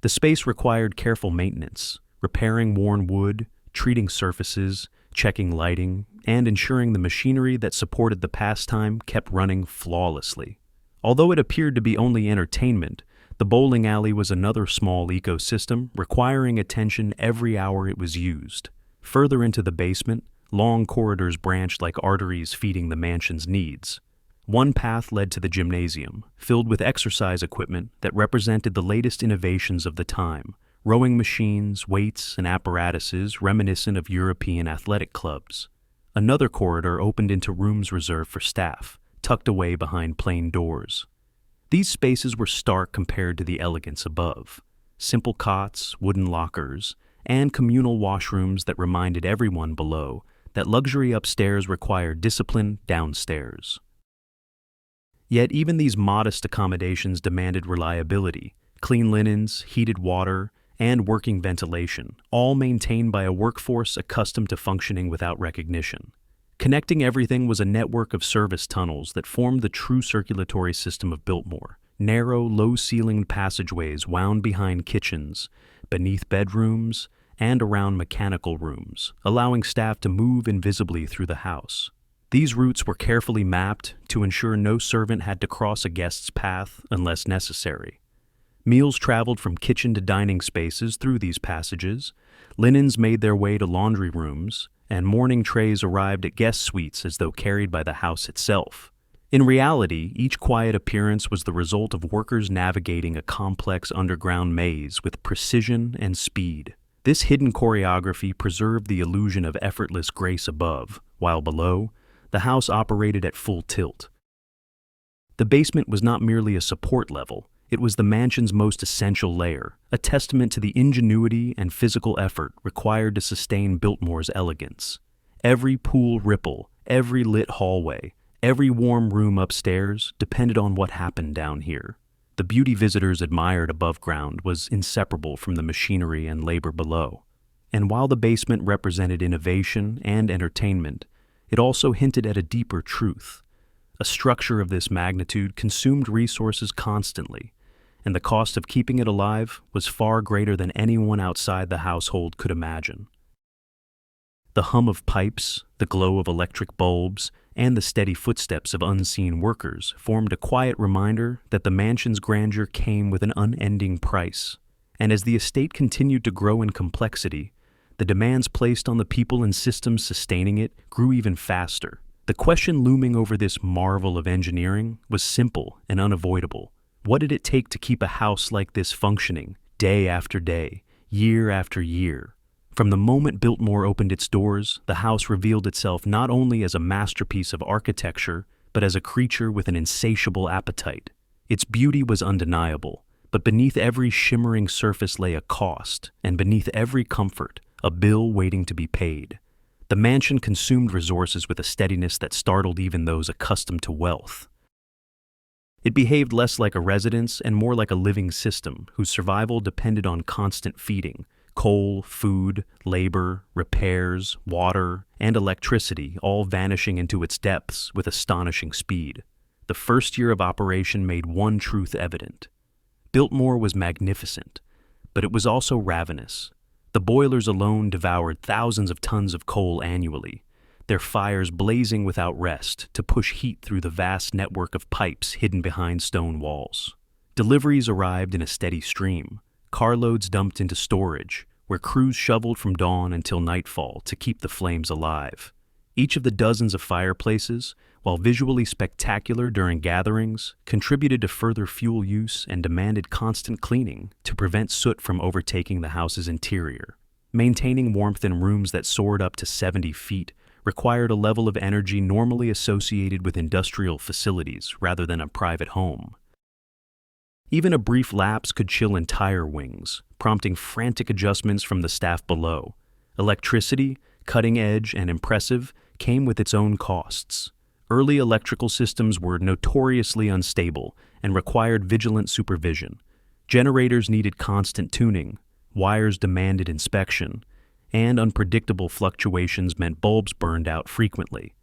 The space required careful maintenance, repairing worn wood, treating surfaces, checking lighting, and ensuring the machinery that supported the pastime kept running flawlessly. Although it appeared to be only entertainment, the bowling alley was another small ecosystem requiring attention every hour it was used. Further into the basement, long corridors branched like arteries feeding the mansion's needs. One path led to the gymnasium, filled with exercise equipment that represented the latest innovations of the time, rowing machines, weights, and apparatuses reminiscent of European athletic clubs. Another corridor opened into rooms reserved for staff, tucked away behind plain doors. These spaces were stark compared to the elegance above. Simple cots, wooden lockers, and communal washrooms that reminded everyone below that luxury upstairs required discipline downstairs. Yet even these modest accommodations demanded reliability, clean linens, heated water, and working ventilation, all maintained by a workforce accustomed to functioning without recognition. Connecting everything was a network of service tunnels that formed the true circulatory system of Biltmore. Narrow, low-ceilinged passageways wound behind kitchens, beneath bedrooms, and around mechanical rooms, allowing staff to move invisibly through the house. These routes were carefully mapped to ensure no servant had to cross a guest's path unless necessary. Meals traveled from kitchen to dining spaces through these passages, linens made their way to laundry rooms, and morning trays arrived at guest suites as though carried by the house itself. In reality, each quiet appearance was the result of workers navigating a complex underground maze with precision and speed. This hidden choreography preserved the illusion of effortless grace above, while below, the house operated at full tilt. The basement was not merely a support level, it was the mansion's most essential layer, a testament to the ingenuity and physical effort required to sustain Biltmore's elegance. Every pool ripple, every lit hallway, every warm room upstairs depended on what happened down here. The beauty visitors admired above ground was inseparable from the machinery and labor below. And while the basement represented innovation and entertainment, it also hinted at a deeper truth. A structure of this magnitude consumed resources constantly, and the cost of keeping it alive was far greater than anyone outside the household could imagine. The hum of pipes, the glow of electric bulbs, and the steady footsteps of unseen workers formed a quiet reminder that the mansion's grandeur came with an unending price. And as the estate continued to grow in complexity, the demands placed on the people and systems sustaining it grew even faster. The question looming over this marvel of engineering was simple and unavoidable. What did it take to keep a house like this functioning, day after day, year after year? From the moment Biltmore opened its doors, the house revealed itself not only as a masterpiece of architecture, but as a creature with an insatiable appetite. Its beauty was undeniable, but beneath every shimmering surface lay a cost, and beneath every comfort, a bill waiting to be paid. The mansion consumed resources with a steadiness that startled even those accustomed to wealth. It behaved less like a residence and more like a living system whose survival depended on constant feeding, coal, food, labor, repairs, water, and electricity all vanishing into its depths with astonishing speed. The first year of operation made one truth evident. Biltmore was magnificent, but it was also ravenous. The boilers alone devoured thousands of tons of coal annually, their fires blazing without rest to push heat through the vast network of pipes hidden behind stone walls. Deliveries arrived in a steady stream, carloads dumped into storage, where crews shoveled from dawn until nightfall to keep the flames alive. Each of the dozens of fireplaces, while visually spectacular during gatherings, contributed to further fuel use and demanded constant cleaning to prevent soot from overtaking the house's interior. Maintaining warmth in rooms that soared up to 70 feet required a level of energy normally associated with industrial facilities rather than a private home. Even a brief lapse could chill entire wings, prompting frantic adjustments from the staff below. Electricity, cutting edge and impressive, came with its own costs. Early electrical systems were notoriously unstable and required vigilant supervision. Generators needed constant tuning, wires demanded inspection, and unpredictable fluctuations meant bulbs burned out frequently.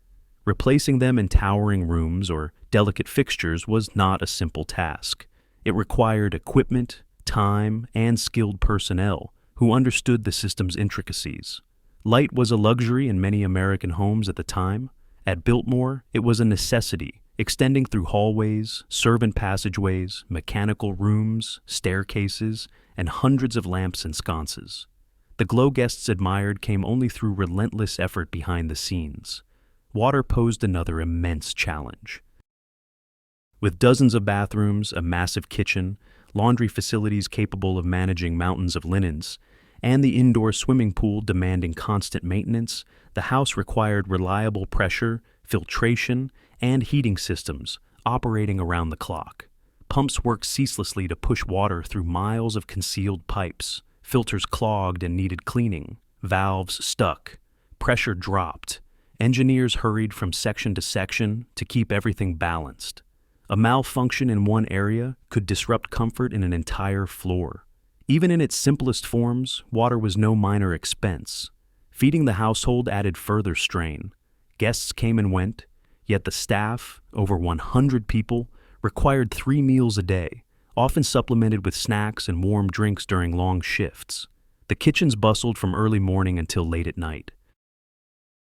Replacing them in towering rooms or delicate fixtures was not a simple task. It required equipment, time, and skilled personnel who understood the system's intricacies. Light was a luxury in many American homes at the time. At Biltmore, it was a necessity, extending through hallways, servant passageways, mechanical rooms, staircases, and hundreds of lamps and sconces. The glow guests admired came only through relentless effort behind the scenes. Water posed another immense challenge. With dozens of bathrooms, a massive kitchen, laundry facilities capable of managing mountains of linens, and the indoor swimming pool demanding constant maintenance, the house required reliable pressure, filtration, and heating systems operating around the clock. Pumps worked ceaselessly to push water through miles of concealed pipes. Filters clogged and needed cleaning. Valves stuck. Pressure dropped. Engineers hurried from section to section to keep everything balanced. A malfunction in one area could disrupt comfort in an entire floor. Even in its simplest forms, water was no minor expense. Feeding the household added further strain. Guests came and went, yet the staff, over 100 people, required 3 meals a day, often supplemented with snacks and warm drinks during long shifts. The kitchens bustled from early morning until late at night.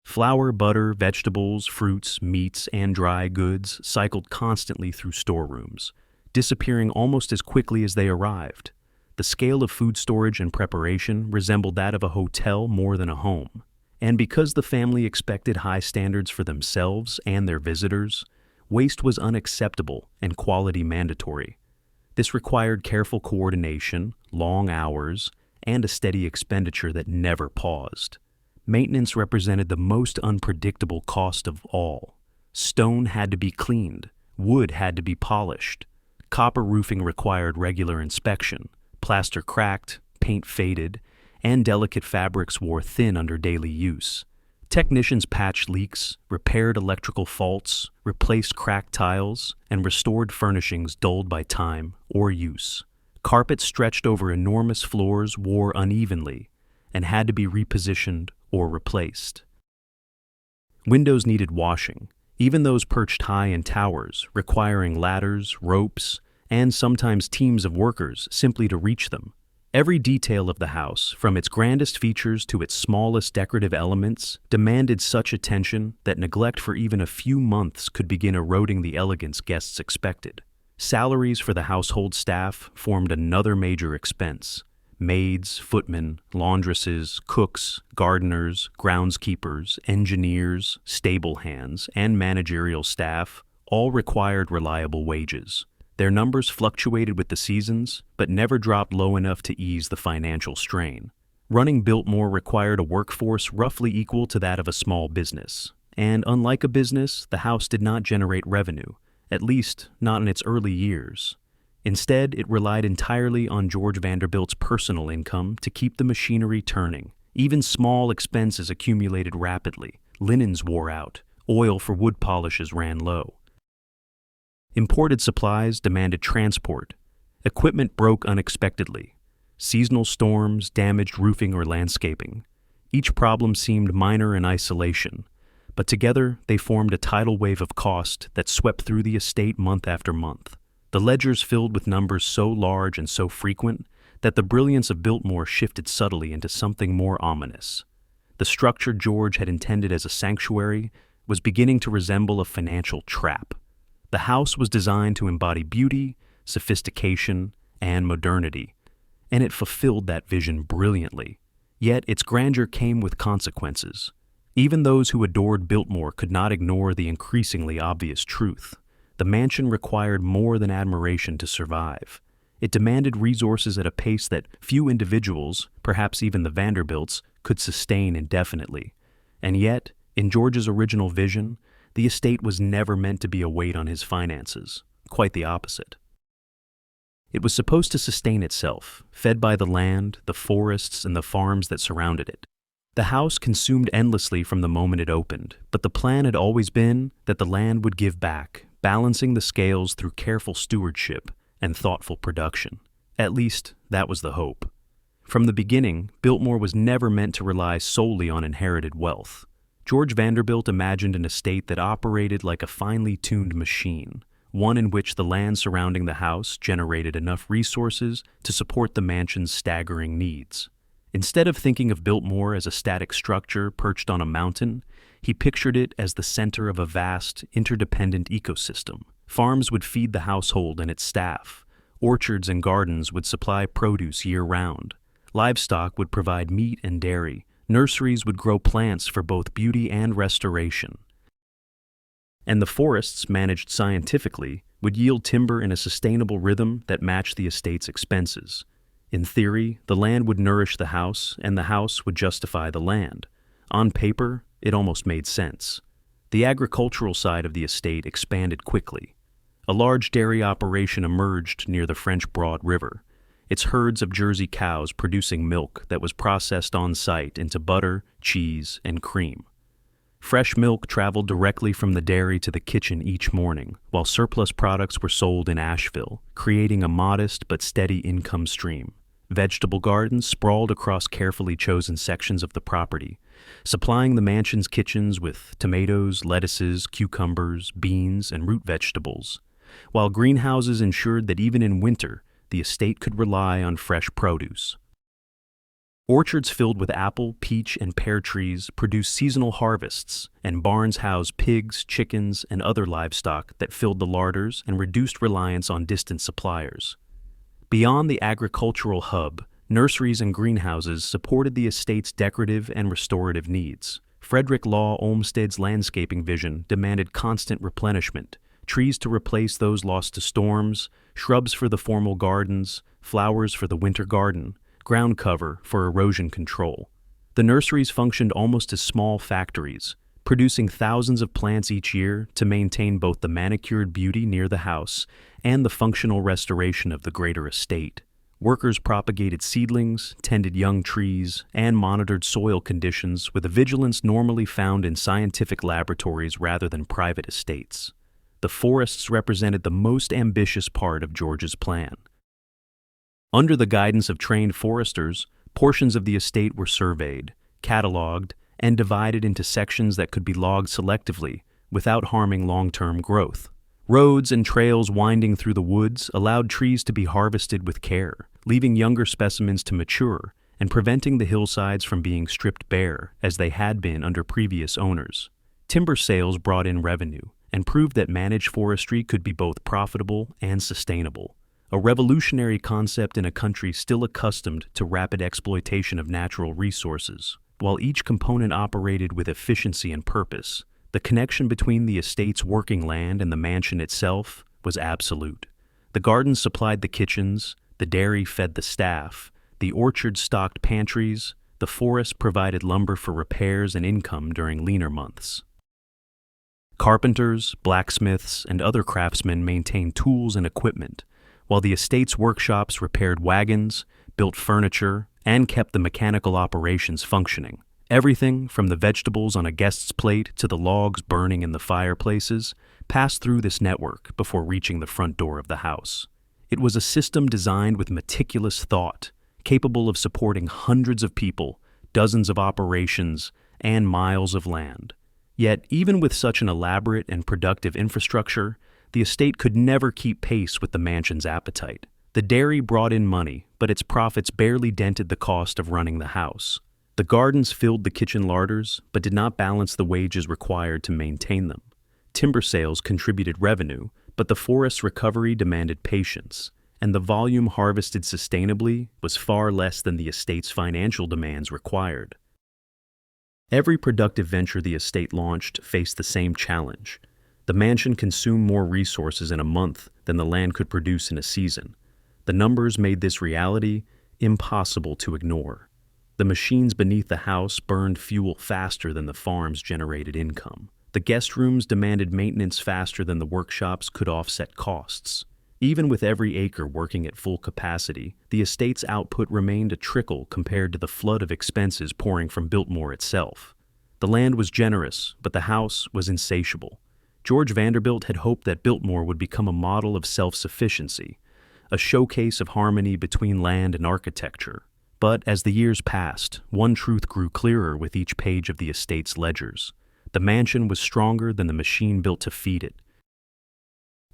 Flour, butter, vegetables, fruits, meats, and dry goods cycled constantly through storerooms, disappearing almost as quickly as they arrived. The scale of food storage and preparation resembled that of a hotel more than a home. And because the family expected high standards for themselves and their visitors, waste was unacceptable and quality mandatory. This required careful coordination, long hours, and a steady expenditure that never paused. Maintenance represented the most unpredictable cost of all. Stone had to be cleaned, wood had to be polished, copper roofing required regular inspection, plaster cracked, paint faded, and delicate fabrics wore thin under daily use. Technicians patched leaks, repaired electrical faults, replaced cracked tiles, and restored furnishings dulled by time or use. Carpets stretched over enormous floors wore unevenly and had to be repositioned or replaced. Windows needed washing, even those perched high in towers, requiring ladders, ropes, and sometimes teams of workers simply to reach them. Every detail of the house, from its grandest features to its smallest decorative elements, demanded such attention that neglect for even a few months could begin eroding the elegance guests expected. Salaries for the household staff formed another major expense. Maids, footmen, laundresses, cooks, gardeners, groundskeepers, engineers, stable hands, and managerial staff all required reliable wages. Their numbers fluctuated with the seasons, but never dropped low enough to ease the financial strain. Running Biltmore required a workforce roughly equal to that of a small business. And unlike a business, the house did not generate revenue, at least not in its early years. Instead, it relied entirely on George Vanderbilt's personal income to keep the machinery turning. Even small expenses accumulated rapidly. Linens wore out. Oil for wood polishes ran low. Imported supplies demanded transport. Equipment broke unexpectedly. Seasonal storms damaged roofing or landscaping. Each problem seemed minor in isolation, but together they formed a tidal wave of cost that swept through the estate month after month. The ledgers filled with numbers so large and so frequent that the brilliance of Biltmore shifted subtly into something more ominous. The structure George had intended as a sanctuary was beginning to resemble a financial trap. The house was designed to embody beauty, sophistication, and modernity, and it fulfilled that vision brilliantly. Yet its grandeur came with consequences. Even those who adored Biltmore could not ignore the increasingly obvious truth. The mansion required more than admiration to survive. It demanded resources at a pace that few individuals, perhaps even the Vanderbilts, could sustain indefinitely. And yet, in George's original vision, the estate was never meant to be a weight on his finances. Quite the opposite. It was supposed to sustain itself, fed by the land, the forests, and the farms that surrounded it. The house consumed endlessly from the moment it opened, but the plan had always been that the land would give back, balancing the scales through careful stewardship and thoughtful production. At least, that was the hope. From the beginning, Biltmore was never meant to rely solely on inherited wealth. George Vanderbilt imagined an estate that operated like a finely tuned machine, one in which the land surrounding the house generated enough resources to support the mansion's staggering needs. Instead of thinking of Biltmore as a static structure perched on a mountain, he pictured it as the center of a vast, interdependent ecosystem. Farms would feed the household and its staff. Orchards and gardens would supply produce year-round. Livestock would provide meat and dairy. Nurseries would grow plants for both beauty and restoration. And the forests, managed scientifically, would yield timber in a sustainable rhythm that matched the estate's expenses. In theory, the land would nourish the house, and the house would justify the land. On paper, it almost made sense. The agricultural side of the estate expanded quickly. A large dairy operation emerged near the French Broad River, its herds of Jersey cows producing milk that was processed on-site into butter, cheese, and cream. Fresh milk traveled directly from the dairy to the kitchen each morning, while surplus products were sold in Asheville, creating a modest but steady income stream. Vegetable gardens sprawled across carefully chosen sections of the property, supplying the mansion's kitchens with tomatoes, lettuces, cucumbers, beans, and root vegetables, while greenhouses ensured that even in winter, the estate could rely on fresh produce. Orchards filled with apple, peach, and pear trees produced seasonal harvests, and barns housed pigs, chickens, and other livestock that filled the larders and reduced reliance on distant suppliers. Beyond the agricultural hub, nurseries and greenhouses supported the estate's decorative and restorative needs. Frederick Law Olmsted's landscaping vision demanded constant replenishment, trees to replace those lost to storms, shrubs for the formal gardens, flowers for the winter garden, ground cover for erosion control. The nurseries functioned almost as small factories, producing thousands of plants each year to maintain both the manicured beauty near the house and the functional restoration of the greater estate. Workers propagated seedlings, tended young trees, and monitored soil conditions with a vigilance normally found in scientific laboratories rather than private estates. The forests represented the most ambitious part of George's plan. Under the guidance of trained foresters, portions of the estate were surveyed, cataloged, and divided into sections that could be logged selectively without harming long-term growth. Roads and trails winding through the woods allowed trees to be harvested with care, leaving younger specimens to mature and preventing the hillsides from being stripped bare as they had been under previous owners. Timber sales brought in revenue and proved that managed forestry could be both profitable and sustainable, a revolutionary concept in a country still accustomed to rapid exploitation of natural resources. While each component operated with efficiency and purpose, the connection between the estate's working land and the mansion itself was absolute. The gardens supplied the kitchens, the dairy fed the staff, the orchards stocked pantries, the forest provided lumber for repairs and income during leaner months. Carpenters, blacksmiths, and other craftsmen maintained tools and equipment, while the estate's workshops repaired wagons, built furniture, and kept the mechanical operations functioning. Everything, from the vegetables on a guest's plate to the logs burning in the fireplaces, passed through this network before reaching the front door of the house. It was a system designed with meticulous thought, capable of supporting hundreds of people, dozens of operations, and miles of land. Yet, even with such an elaborate and productive infrastructure, the estate could never keep pace with the mansion's appetite. The dairy brought in money, but its profits barely dented the cost of running the house. The gardens filled the kitchen larders, but did not balance the wages required to maintain them. Timber sales contributed revenue, but the forest's recovery demanded patience, and the volume harvested sustainably was far less than the estate's financial demands required. Every productive venture the estate launched faced the same challenge. The mansion consumed more resources in a month than the land could produce in a season. The numbers made this reality impossible to ignore. The machines beneath the house burned fuel faster than the farms generated income. The guest rooms demanded maintenance faster than the workshops could offset costs. Even with every acre working at full capacity, the estate's output remained a trickle compared to the flood of expenses pouring from Biltmore itself. The land was generous, but the house was insatiable. George Vanderbilt had hoped that Biltmore would become a model of self-sufficiency, a showcase of harmony between land and architecture. But as the years passed, one truth grew clearer with each page of the estate's ledgers. The mansion was stronger than the machine built to feed it.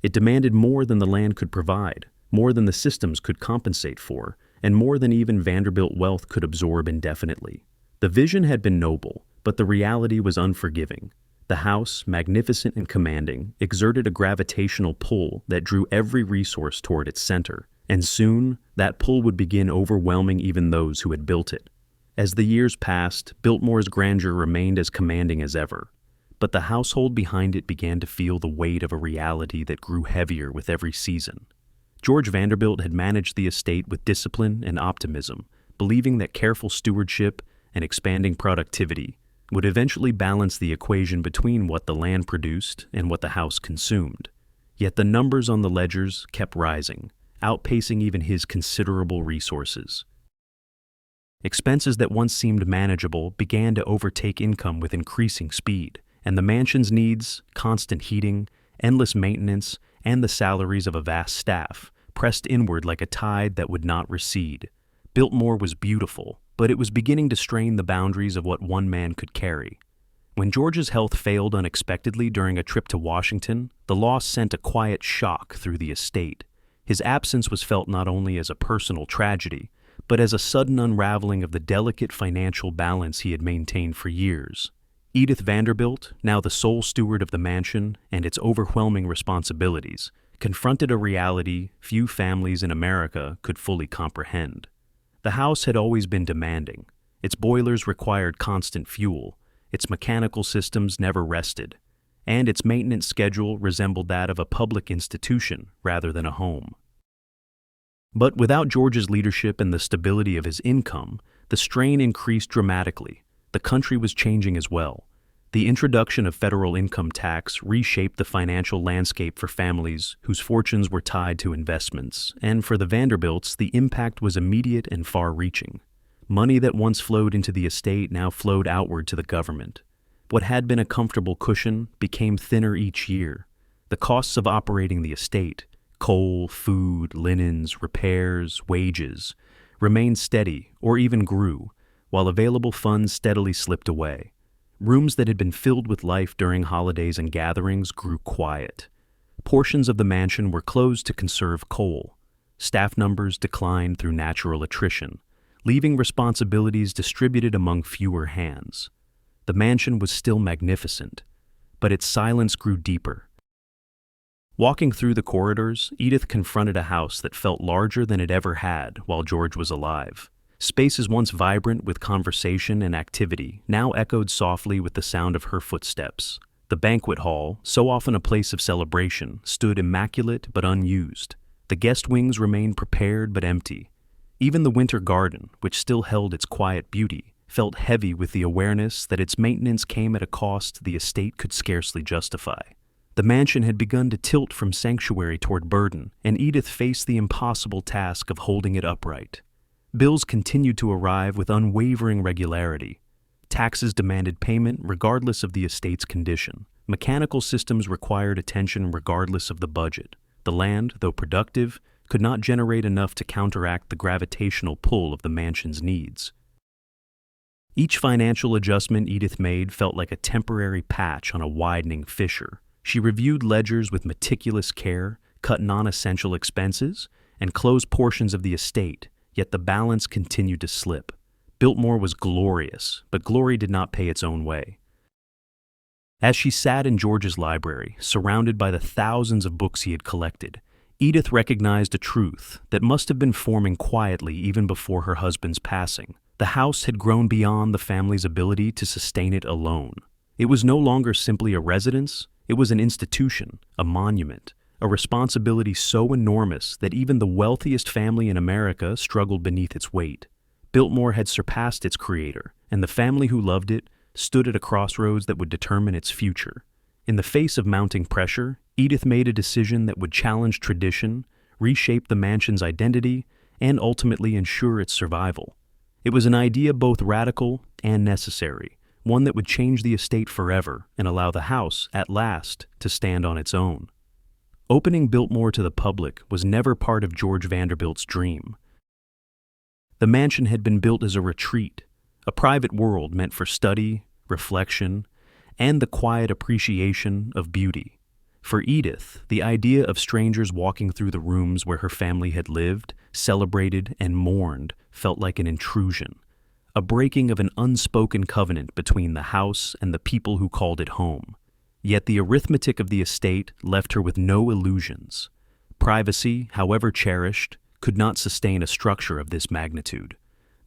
It demanded more than the land could provide, more than the systems could compensate for, and more than even Vanderbilt wealth could absorb indefinitely. The vision had been noble, but the reality was unforgiving. The house, magnificent and commanding, exerted a gravitational pull that drew every resource toward its center, and soon that pull would begin overwhelming even those who had built it. As the years passed, Biltmore's grandeur remained as commanding as ever, but the household behind it began to feel the weight of a reality that grew heavier with every season. George Vanderbilt had managed the estate with discipline and optimism, believing that careful stewardship and expanding productivity would eventually balance the equation between what the land produced and what the house consumed. Yet the numbers on the ledgers kept rising, outpacing even his considerable resources. Expenses that once seemed manageable began to overtake income with increasing speed, and the mansion's needs, constant heating, endless maintenance, and the salaries of a vast staff pressed inward like a tide that would not recede. Biltmore was beautiful, but it was beginning to strain the boundaries of what one man could carry. When George's health failed unexpectedly during a trip to Washington, the loss sent a quiet shock through the estate. His absence was felt not only as a personal tragedy, but as a sudden unraveling of the delicate financial balance he had maintained for years. Edith Vanderbilt, now the sole steward of the mansion and its overwhelming responsibilities, confronted a reality few families in America could fully comprehend. The house had always been demanding. Its boilers required constant fuel, its mechanical systems never rested, and its maintenance schedule resembled that of a public institution rather than a home. But without George's leadership and the stability of his income, the strain increased dramatically. The country was changing as well. The introduction of federal income tax reshaped the financial landscape for families whose fortunes were tied to investments, and for the Vanderbilts, the impact was immediate and far-reaching. Money that once flowed into the estate now flowed outward to the government. What had been a comfortable cushion became thinner each year. The costs of operating the estate, coal, food, linens, repairs, wages, remained steady or even grew, while available funds steadily slipped away. Rooms that had been filled with life during holidays and gatherings grew quiet. Portions of the mansion were closed to conserve coal. Staff numbers declined through natural attrition, leaving responsibilities distributed among fewer hands. The mansion was still magnificent, but its silence grew deeper. Walking through the corridors, Edith confronted a house that felt larger than it ever had while George was alive. Spaces once vibrant with conversation and activity now echoed softly with the sound of her footsteps. The banquet hall, so often a place of celebration, stood immaculate but unused. The guest wings remained prepared but empty. Even the winter garden, which still held its quiet beauty, felt heavy with the awareness that its maintenance came at a cost the estate could scarcely justify. The mansion had begun to tilt from sanctuary toward burden, and Edith faced the impossible task of holding it upright. Bills continued to arrive with unwavering regularity. Taxes demanded payment regardless of the estate's condition. Mechanical systems required attention regardless of the budget. The land, though productive, could not generate enough to counteract the gravitational pull of the mansion's needs. Each financial adjustment Edith made felt like a temporary patch on a widening fissure. She reviewed ledgers with meticulous care, cut non-essential expenses, and closed portions of the estate, yet the balance continued to slip. Biltmore was glorious, but glory did not pay its own way. As she sat in George's library, surrounded by the thousands of books he had collected, Edith recognized a truth that must have been forming quietly even before her husband's passing. The house had grown beyond the family's ability to sustain it alone. It was no longer simply a residence, it was an institution, a monument, a responsibility so enormous that even the wealthiest family in America struggled beneath its weight. Biltmore had surpassed its creator, and the family who loved it stood at a crossroads that would determine its future. In the face of mounting pressure, Edith made a decision that would challenge tradition reshape the mansion's identity, and ultimately ensure its survival. It was an idea both radical and necessary, one that would change the estate forever and allow the house, at last, to stand on its own. Opening Biltmore to the public was never part of George Vanderbilt's dream. The mansion had been built as a retreat, a private world meant for study, reflection, and the quiet appreciation of beauty. For Edith, the idea of strangers walking through the rooms where her family had lived, celebrated, and mourned felt like an intrusion, a breaking of an unspoken covenant between the house and the people who called it home. Yet the arithmetic of the estate left her with no illusions. Privacy, however cherished, could not sustain a structure of this magnitude.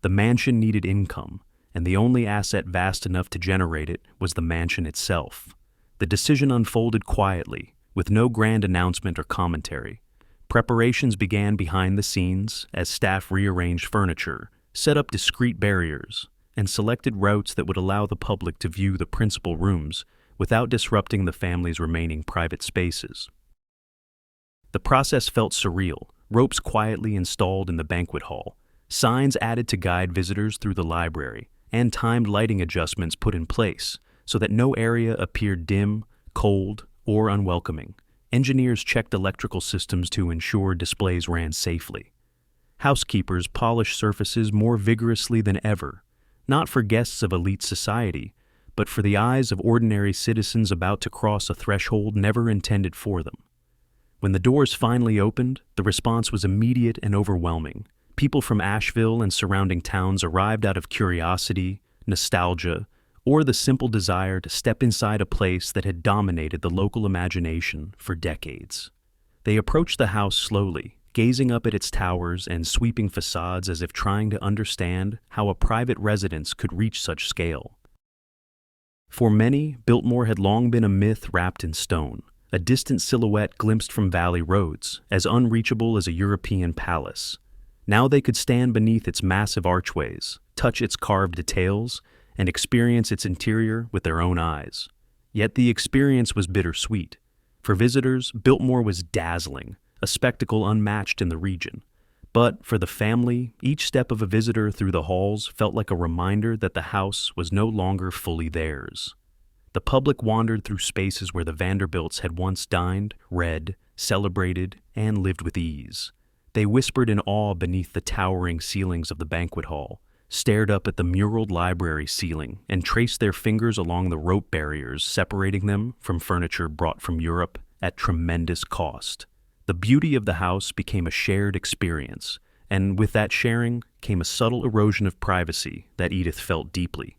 The mansion needed income, and the only asset vast enough to generate it was the mansion itself. The decision unfolded quietly, with no grand announcement or commentary. Preparations began behind the scenes as staff rearranged furniture, set up discreet barriers, and selected routes that would allow the public to view the principal rooms without disrupting the family's remaining private spaces. The process felt surreal, ropes quietly installed in the banquet hall, signs added to guide visitors through the library, and timed lighting adjustments put in place so that no area appeared dim, cold, or unwelcoming. Engineers checked electrical systems to ensure displays ran safely. Housekeepers polished surfaces more vigorously than ever, not for guests of elite society, but for the eyes of ordinary citizens about to cross a threshold never intended for them. When the doors finally opened, the response was immediate and overwhelming. People from Asheville and surrounding towns arrived out of curiosity, nostalgia, or the simple desire to step inside a place that had dominated the local imagination for decades. They approached the house slowly, gazing up at its towers and sweeping facades as if trying to understand how a private residence could reach such scale. For many, Biltmore had long been a myth wrapped in stone, a distant silhouette glimpsed from valley roads, as unreachable as a European palace. Now they could stand beneath its massive archways, touch its carved details, and experience its interior with their own eyes. Yet the experience was bittersweet. For visitors, Biltmore was dazzling, a spectacle unmatched in the region. But for the family, each step of a visitor through the halls felt like a reminder that the house was no longer fully theirs. The public wandered through spaces where the Vanderbilts had once dined, read, celebrated, and lived with ease. They whispered in awe beneath the towering ceilings of the banquet hall, stared up at the muraled library ceiling, and traced their fingers along the rope barriers separating them from furniture brought from Europe at tremendous cost. The beauty of the house became a shared experience, and with that sharing came a subtle erosion of privacy that Edith felt deeply.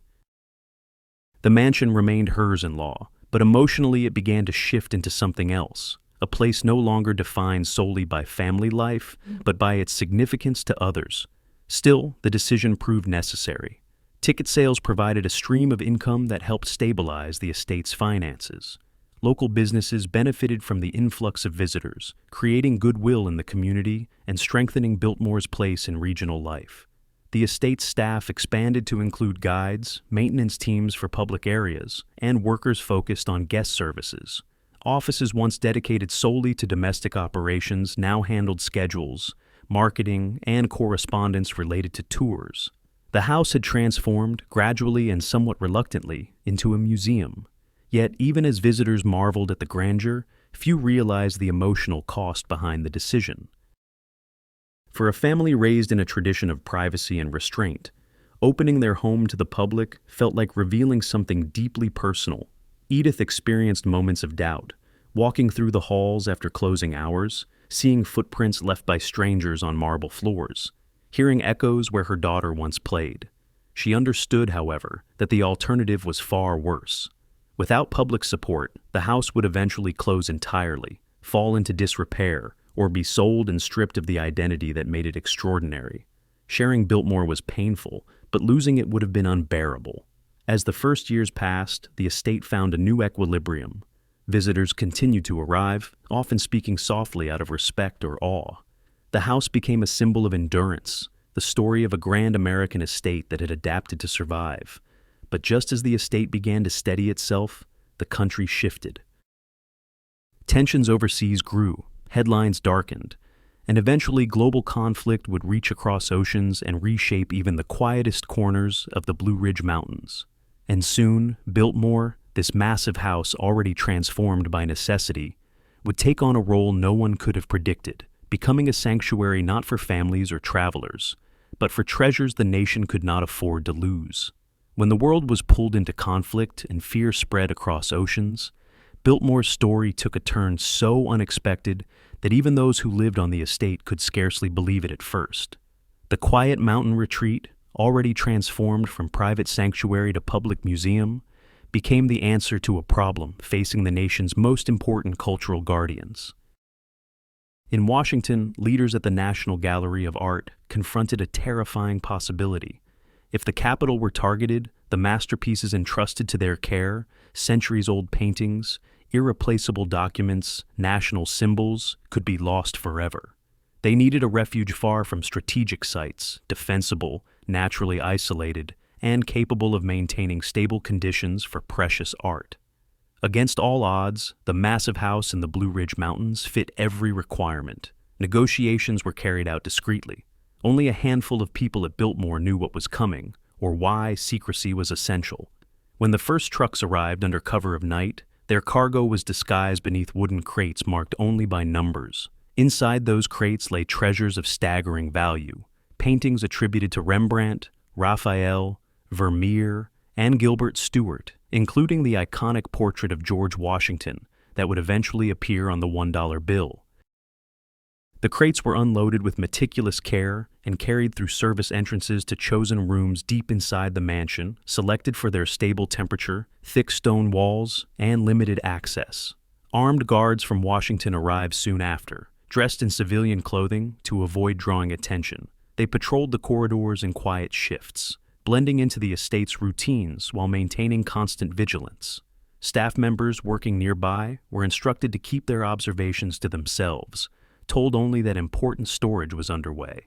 The mansion remained hers in law, but emotionally it began to shift into something else, a place no longer defined solely by family life, but by its significance to others. Still, the decision proved necessary. Ticket sales provided a stream of income that helped stabilize the estate's finances. Local businesses benefited from the influx of visitors, creating goodwill in the community and strengthening Biltmore's place in regional life. The estate's staff expanded to include guides, maintenance teams for public areas, and workers focused on guest services. Offices once dedicated solely to domestic operations now handled schedules, marketing, and correspondence related to tours. The house had transformed, gradually and somewhat reluctantly, into a museum. Yet, even as visitors marveled at the grandeur, few realized the emotional cost behind the decision. For a family raised in a tradition of privacy and restraint, opening their home to the public felt like revealing something deeply personal. Edith experienced moments of doubt, walking through the halls after closing hours, seeing footprints left by strangers on marble floors, hearing echoes where her daughter once played. She understood, however, that the alternative was far worse. Without public support, the house would eventually close entirely, fall into disrepair, or be sold and stripped of the identity that made it extraordinary. Sharing Biltmore was painful, but losing it would have been unbearable. As the first years passed, the estate found a new equilibrium. Visitors continued to arrive, often speaking softly out of respect or awe. The house became a symbol of endurance, the story of a grand American estate that had adapted to survive. But just as the estate began to steady itself, the country shifted. Tensions overseas grew, headlines darkened, and eventually global conflict would reach across oceans and reshape even the quietest corners of the Blue Ridge Mountains. And soon, Biltmore, this massive house already transformed by necessity, would take on a role no one could have predicted, becoming a sanctuary not for families or travelers, but for treasures the nation could not afford to lose. When the world was pulled into conflict and fear spread across oceans, Biltmore's story took a turn so unexpected that even those who lived on the estate could scarcely believe it at first. The quiet mountain retreat, already transformed from private sanctuary to public museum, became the answer to a problem facing the nation's most important cultural guardians. In Washington, leaders at the National Gallery of Art confronted a terrifying possibility. If the Capitol were targeted, the masterpieces entrusted to their care, centuries-old paintings, irreplaceable documents, national symbols, could be lost forever. They needed a refuge far from strategic sites, defensible, naturally isolated, and capable of maintaining stable conditions for precious art. Against all odds, the massive house in the Blue Ridge Mountains fit every requirement. Negotiations were carried out discreetly. Only a handful of people at Biltmore knew what was coming, or why secrecy was essential. When the first trucks arrived under cover of night, their cargo was disguised beneath wooden crates marked only by numbers. Inside those crates lay treasures of staggering value, paintings attributed to Rembrandt, Raphael, Vermeer, and Gilbert Stuart, including the iconic portrait of George Washington that would eventually appear on the $1 bill. The crates were unloaded with meticulous care and carried through service entrances to chosen rooms deep inside the mansion, selected for their stable temperature, thick stone walls, and limited access. Armed guards from Washington arrived soon after, dressed in civilian clothing to avoid drawing attention. They patrolled the corridors in quiet shifts, blending into the estate's routines while maintaining constant vigilance. Staff members working nearby were instructed to keep their observations to themselves, told only that important storage was underway.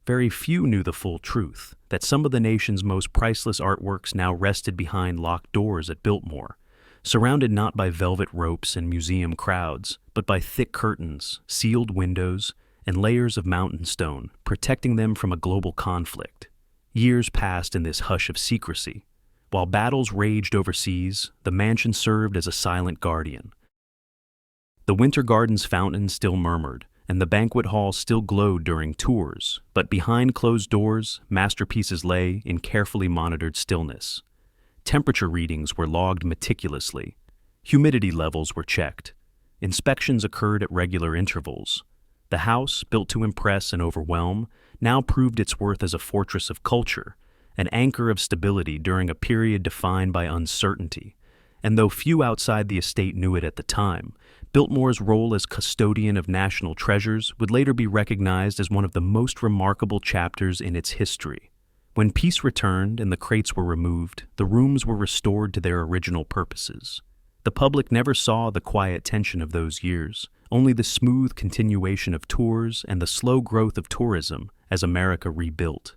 Very few knew the full truth, that some of the nation's most priceless artworks now rested behind locked doors at Biltmore, surrounded not by velvet ropes and museum crowds, but by thick curtains, sealed windows, and layers of mountain stone, protecting them from a global conflict. Years passed in this hush of secrecy. While battles raged overseas, the mansion served as a silent guardian. The Winter Garden's fountain still murmured, and the banquet hall still glowed during tours, but behind closed doors, masterpieces lay in carefully monitored stillness. Temperature readings were logged meticulously. Humidity levels were checked. Inspections occurred at regular intervals. The house, built to impress and overwhelm, now proved its worth as a fortress of culture, an anchor of stability during a period defined by uncertainty. And though few outside the estate knew it at the time, Biltmore's role as custodian of national treasures would later be recognized as one of the most remarkable chapters in its history. When peace returned and the crates were removed, the rooms were restored to their original purposes. The public never saw the quiet tension of those years, only the smooth continuation of tours and the slow growth of tourism as America rebuilt.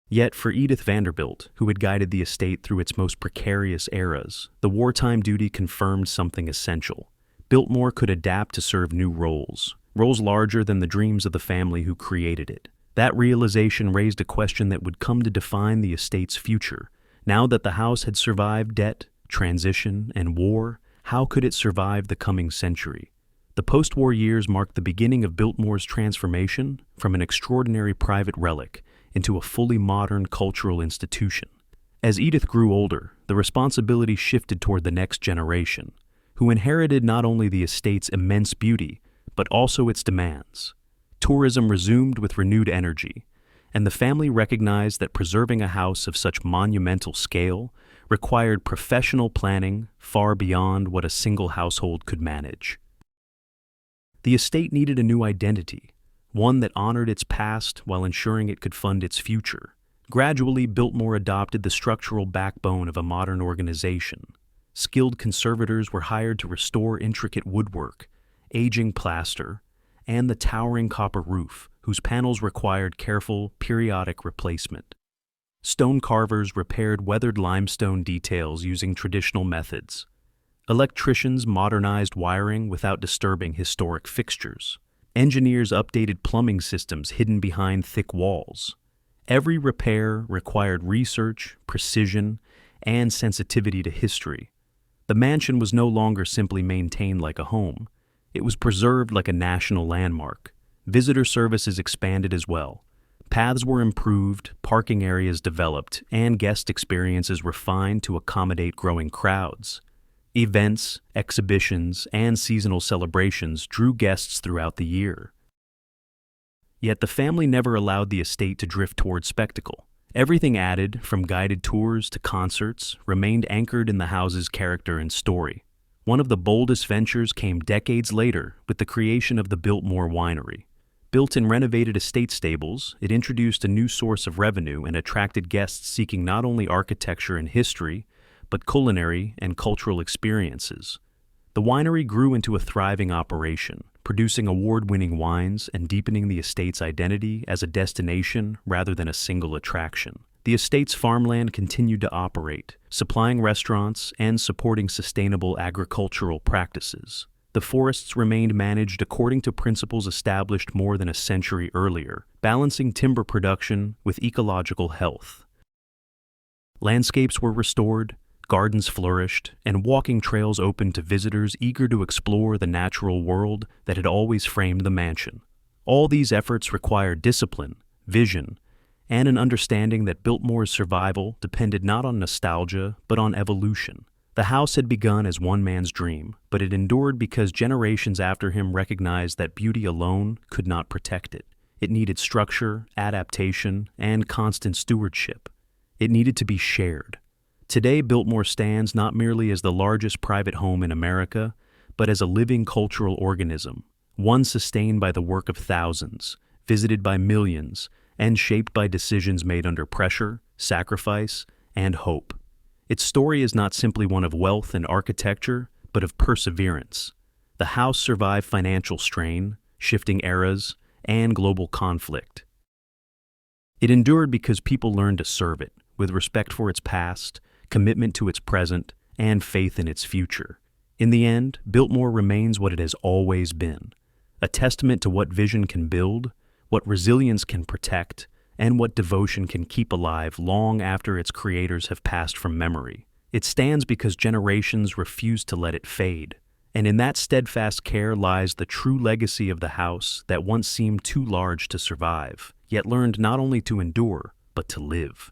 Yet for Edith Vanderbilt, who had guided the estate through its most precarious eras, the wartime duty confirmed something essential. Biltmore could adapt to serve new roles larger than the dreams of the family who created it. That realization raised a question that would come to define the estate's future. Now that the house had survived debt, transition, and war, how could it survive the coming century? The post-war years marked the beginning of Biltmore's transformation from an extraordinary private relic into a fully modern cultural institution. As Edith grew older, the responsibility shifted toward the next generation, who inherited not only the estate's immense beauty, but also its demands. Tourism resumed with renewed energy, and the family recognized that preserving a house of such monumental scale required professional planning far beyond what a single household could manage. The estate needed a new identity, one that honored its past while ensuring it could fund its future. Gradually, Biltmore adopted the structural backbone of a modern organization. Skilled conservators were hired to restore intricate woodwork, aging plaster, and the towering copper roof, whose panels required careful, periodic replacement. Stone carvers repaired weathered limestone details using traditional methods. Electricians modernized wiring without disturbing historic fixtures. Engineers updated plumbing systems hidden behind thick walls. Every repair required research, precision, and sensitivity to history. The mansion was no longer simply maintained like a home. It was preserved like a national landmark. Visitor services expanded as well. Paths were improved, parking areas developed, and guest experiences refined to accommodate growing crowds. Events, exhibitions, and seasonal celebrations drew guests throughout the year. Yet the family never allowed the estate to drift toward spectacle. Everything added, from guided tours to concerts, remained anchored in the house's character and story. One of the boldest ventures came decades later with the creation of the Biltmore winery. Built in renovated estate stables, it introduced a new source of revenue and attracted guests seeking not only architecture and history, but culinary and cultural experiences. The winery grew into a thriving operation, producing award-winning wines and deepening the estate's identity as a destination rather than a single attraction. The estate's farmland continued to operate, supplying restaurants and supporting sustainable agricultural practices. The forests remained managed according to principles established more than a century earlier, balancing timber production with ecological health. Landscapes were restored, gardens flourished, and walking trails opened to visitors eager to explore the natural world that had always framed the mansion. All these efforts required discipline, vision, and an understanding that Biltmore's survival depended not on nostalgia, but on evolution. The house had begun as one man's dream, but it endured because generations after him recognized that beauty alone could not protect it. It needed structure, adaptation, and constant stewardship. It needed to be shared. Today, Biltmore stands not merely as the largest private home in America, but as a living cultural organism, one sustained by the work of thousands, visited by millions, and shaped by decisions made under pressure, sacrifice, and hope. Its story is not simply one of wealth and architecture, but of perseverance. The house survived financial strain, shifting eras, and global conflict. It endured because people learned to serve it, with respect for its past, commitment to its present, and faith in its future. In the end, Biltmore remains what it has always been, a testament to what vision can build, what resilience can protect, and what devotion can keep alive long after its creators have passed from memory. It stands because generations refused to let it fade, and in that steadfast care lies the true legacy of the house that once seemed too large to survive, yet learned not only to endure, but to live.